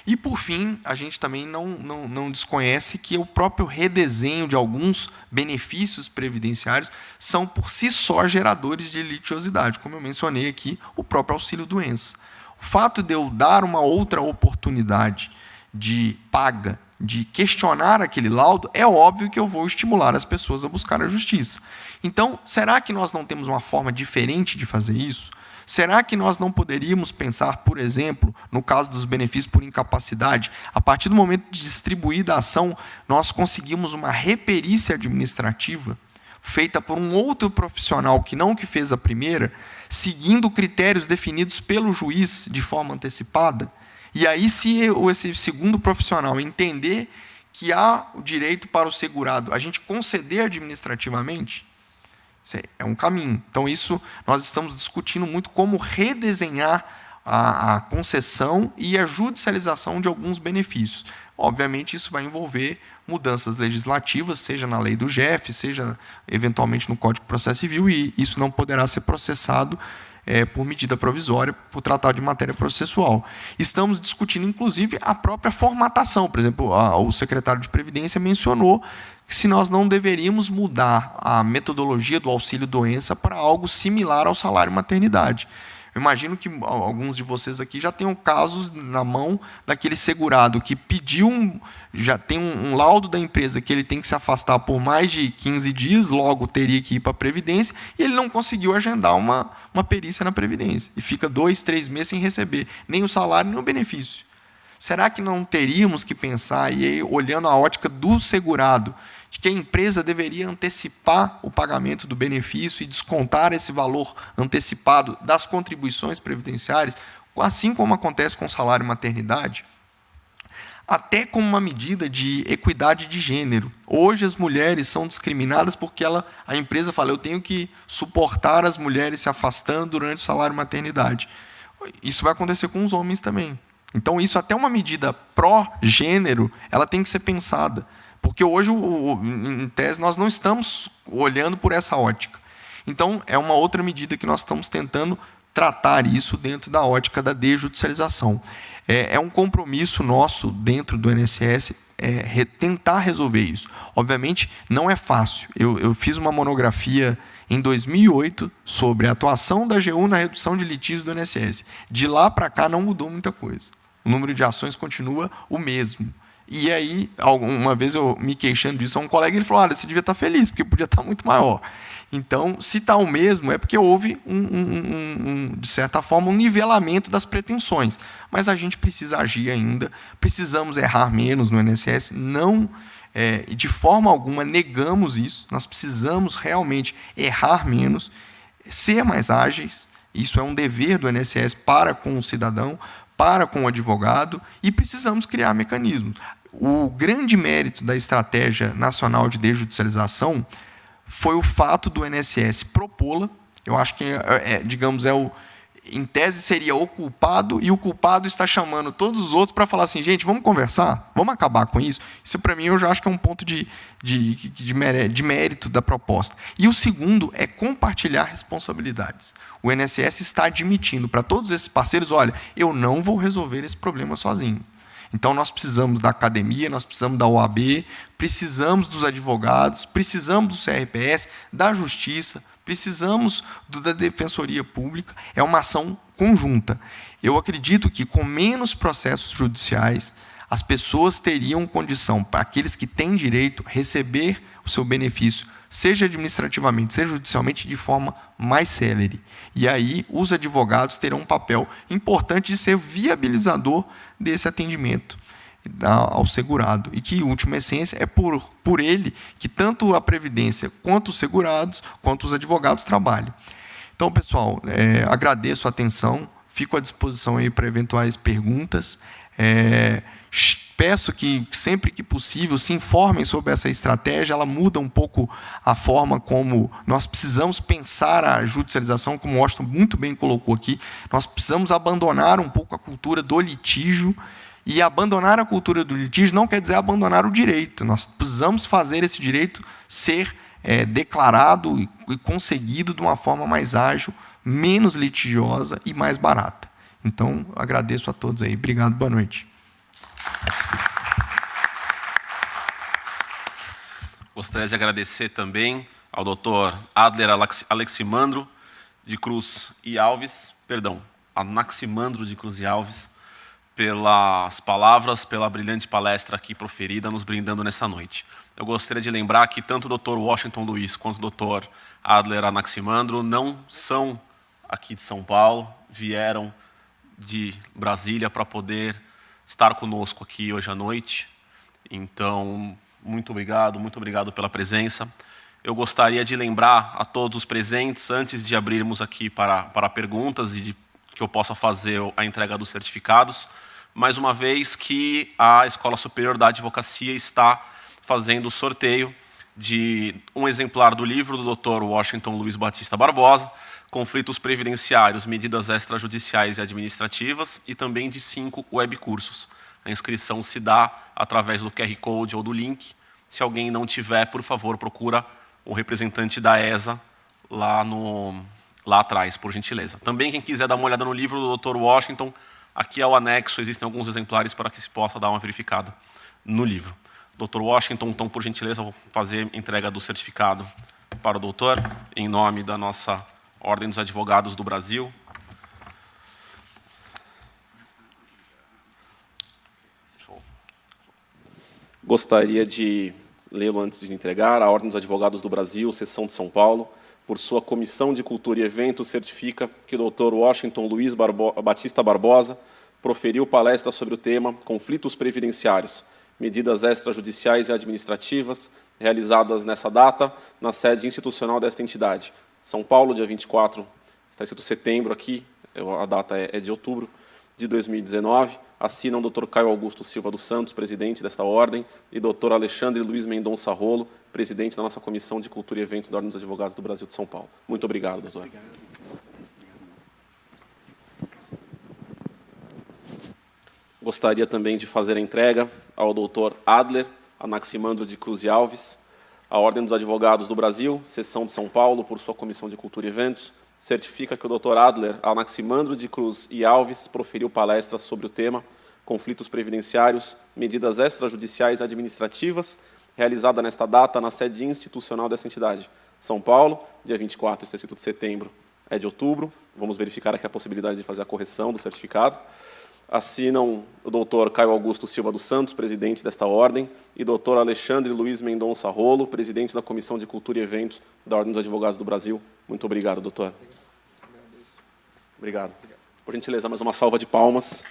E, por fim, a gente também não desconhece que o próprio redesenho de alguns benefícios previdenciários são, por si só, geradores de litigiosidade. Como eu mencionei aqui, o próprio auxílio-doença. O fato de eu dar uma outra oportunidade de paga, de questionar aquele laudo, é óbvio que eu vou estimular as pessoas a buscar a justiça. Então, será que nós não temos uma forma diferente de fazer isso? Será que nós não poderíamos pensar, por exemplo, no caso dos benefícios por incapacidade, a partir do momento de distribuída a ação, nós conseguimos uma reperícia administrativa feita por um outro profissional que não que fez a primeira, seguindo critérios definidos pelo juiz de forma antecipada? E aí, se esse segundo profissional entender que há o direito para o segurado a gente conceder administrativamente, isso é um caminho. Então, isso nós estamos discutindo muito como redesenhar a concessão e a judicialização de alguns benefícios. Obviamente, isso vai envolver mudanças legislativas, seja na lei do GEF, seja eventualmente no Código de Processo Civil, e isso não poderá ser processado por medida provisória, por tratar de matéria processual. Estamos discutindo, inclusive, a própria formatação. Por exemplo, o secretário de Previdência mencionou que se nós não deveríamos mudar a metodologia do auxílio-doença para algo similar ao salário-maternidade. Eu imagino que alguns de vocês aqui já tenham casos na mão daquele segurado que pediu, já tem um laudo da empresa que ele tem que se afastar por mais de 15 dias, logo teria que ir para a Previdência, e ele não conseguiu agendar uma perícia na Previdência. E fica 2, 3 meses sem receber nem o salário, nem o benefício. Será que não teríamos que pensar, e aí, olhando a ótica do segurado, de que a empresa deveria antecipar o pagamento do benefício e descontar esse valor antecipado das contribuições previdenciárias, assim como acontece com o salário maternidade, até como uma medida de equidade de gênero. Hoje as mulheres são discriminadas porque a empresa fala, eu tenho que suportar as mulheres se afastando durante o salário maternidade. Isso vai acontecer com os homens também. Então, isso até uma medida pró-gênero, ela tem que ser pensada. Porque hoje, em tese, nós não estamos olhando por essa ótica. Então, é uma outra medida que nós estamos tentando tratar isso dentro da ótica da desjudicialização. É um compromisso nosso dentro do INSS tentar resolver isso. Obviamente, não é fácil. Eu fiz uma monografia em 2008 sobre a atuação da AGU na redução de litígios do INSS. De lá para cá não mudou muita coisa. O número de ações continua o mesmo. E aí, uma vez eu me queixando disso a um colega, ele falou, olha, você devia estar feliz, porque podia estar muito maior. Então, se está o mesmo, é porque houve, de certa forma, um nivelamento das pretensões. Mas a gente precisa agir ainda, precisamos errar menos no INSS, não, de forma alguma, negamos isso, nós precisamos realmente errar menos, ser mais ágeis, isso é um dever do INSS para com o cidadão, para com o advogado, e precisamos criar mecanismos. O grande mérito da Estratégia Nacional de Desjudicialização foi o fato do INSS propô-la. Eu acho que, digamos, em tese seria o culpado, e o culpado está chamando todos os outros para falar assim, gente, vamos conversar? Vamos acabar com isso? Isso, para mim, eu já acho que é um ponto de mérito da proposta. E o segundo é compartilhar responsabilidades. O INSS está admitindo para todos esses parceiros, olha, eu não vou resolver esse problema sozinho. Então, nós precisamos da academia, nós precisamos da OAB, precisamos dos advogados, precisamos do CRPS, da Justiça, precisamos da Defensoria Pública. É uma ação conjunta. Eu acredito que, com menos processos judiciais, as pessoas teriam condição, para aqueles que têm direito, receber o seu benefício, seja administrativamente, seja judicialmente, de forma mais célere. E aí, os advogados terão um papel importante de ser viabilizador desse atendimento ao segurado. E que, em última essência, é por ele que tanto a Previdência, quanto os segurados, quanto os advogados trabalham. Então, pessoal, agradeço a atenção, fico à disposição aí para eventuais perguntas. Peço que, sempre que possível, se informem sobre essa estratégia. Ela muda um pouco a forma como nós precisamos pensar a judicialização, como o Washington muito bem colocou aqui. Nós precisamos abandonar um pouco a cultura do litígio, e abandonar a cultura do litígio não quer dizer abandonar o direito. Nós precisamos fazer esse direito ser declarado e conseguido de uma forma mais ágil, menos litigiosa e mais barata. Então, agradeço a todos aí. Obrigado, boa noite. Gostaria de agradecer também ao Dr. Adler Aleximandro de Cruz e Alves, Anaximandro de Cruz e Alves, pelas palavras, pela brilhante palestra aqui proferida, nos brindando nessa noite. Eu gostaria de lembrar que tanto o Dr. Washington Luiz quanto o Dr. Adler Anaximandro não são aqui de São Paulo, vieram de Brasília para poder estar conosco aqui hoje à noite. Então, muito obrigado pela presença. Eu gostaria de lembrar a todos os presentes, antes de abrirmos aqui para perguntas e que eu possa fazer a entrega dos certificados, mais uma vez que a Escola Superior da Advocacia está fazendo o sorteio de um exemplar do livro do Dr. Washington Luiz Batista Barbosa, Conflitos Previdenciários, Medidas Extrajudiciais e Administrativas, e também de 5 webcursos. A inscrição se dá através do QR Code ou do link. Se alguém não tiver, por favor, procura o representante da ESA lá atrás, por gentileza. Também, quem quiser dar uma olhada no livro do Dr. Washington, aqui é o anexo, existem alguns exemplares para que se possa dar uma verificada no livro. Dr. Washington, então, por gentileza, vou fazer a entrega do certificado para o doutor, em nome da nossa Ordem dos Advogados do Brasil. Gostaria de lê-lo antes de entregar. A Ordem dos Advogados do Brasil, Seção de São Paulo, por sua Comissão de Cultura e Eventos, certifica que o Dr. Washington Luiz Batista Barbosa proferiu palestra sobre o tema Conflitos Previdenciários, Medidas Extrajudiciais e Administrativas, realizadas nessa data, na sede institucional desta entidade. São Paulo, dia 24, está escrito setembro aqui, a data é de outubro de 2019. Assinam o Dr. Caio Augusto Silva dos Santos, presidente desta ordem, e Dr. Alexandre Luiz Mendonça Rolo, presidente da nossa Comissão de Cultura e Eventos da Ordem dos Advogados do Brasil de São Paulo. Muito obrigado, doutor. Obrigado. Gostaria também de fazer a entrega ao Dr. Adler Anaximandro de Cruz e Alves, a Ordem dos Advogados do Brasil, Seção de São Paulo, por sua Comissão de Cultura e Eventos, certifica que o Dr. Adler Anaximandro de Cruz e Alves proferiu palestra sobre o tema Conflitos Previdenciários, Medidas Extrajudiciais e Administrativas, realizada nesta data na sede institucional dessa entidade. São Paulo, dia 24, está escrito de setembro, é de outubro. Vamos verificar aqui a possibilidade de fazer a correção do certificado. Assinam o Dr. Caio Augusto Silva dos Santos, presidente desta ordem, e Dr. Alexandre Luiz Mendonça Rolo, presidente da Comissão de Cultura e Eventos da Ordem dos Advogados do Brasil. Muito obrigado, doutor. Obrigado. Por gentileza, mais uma salva de palmas.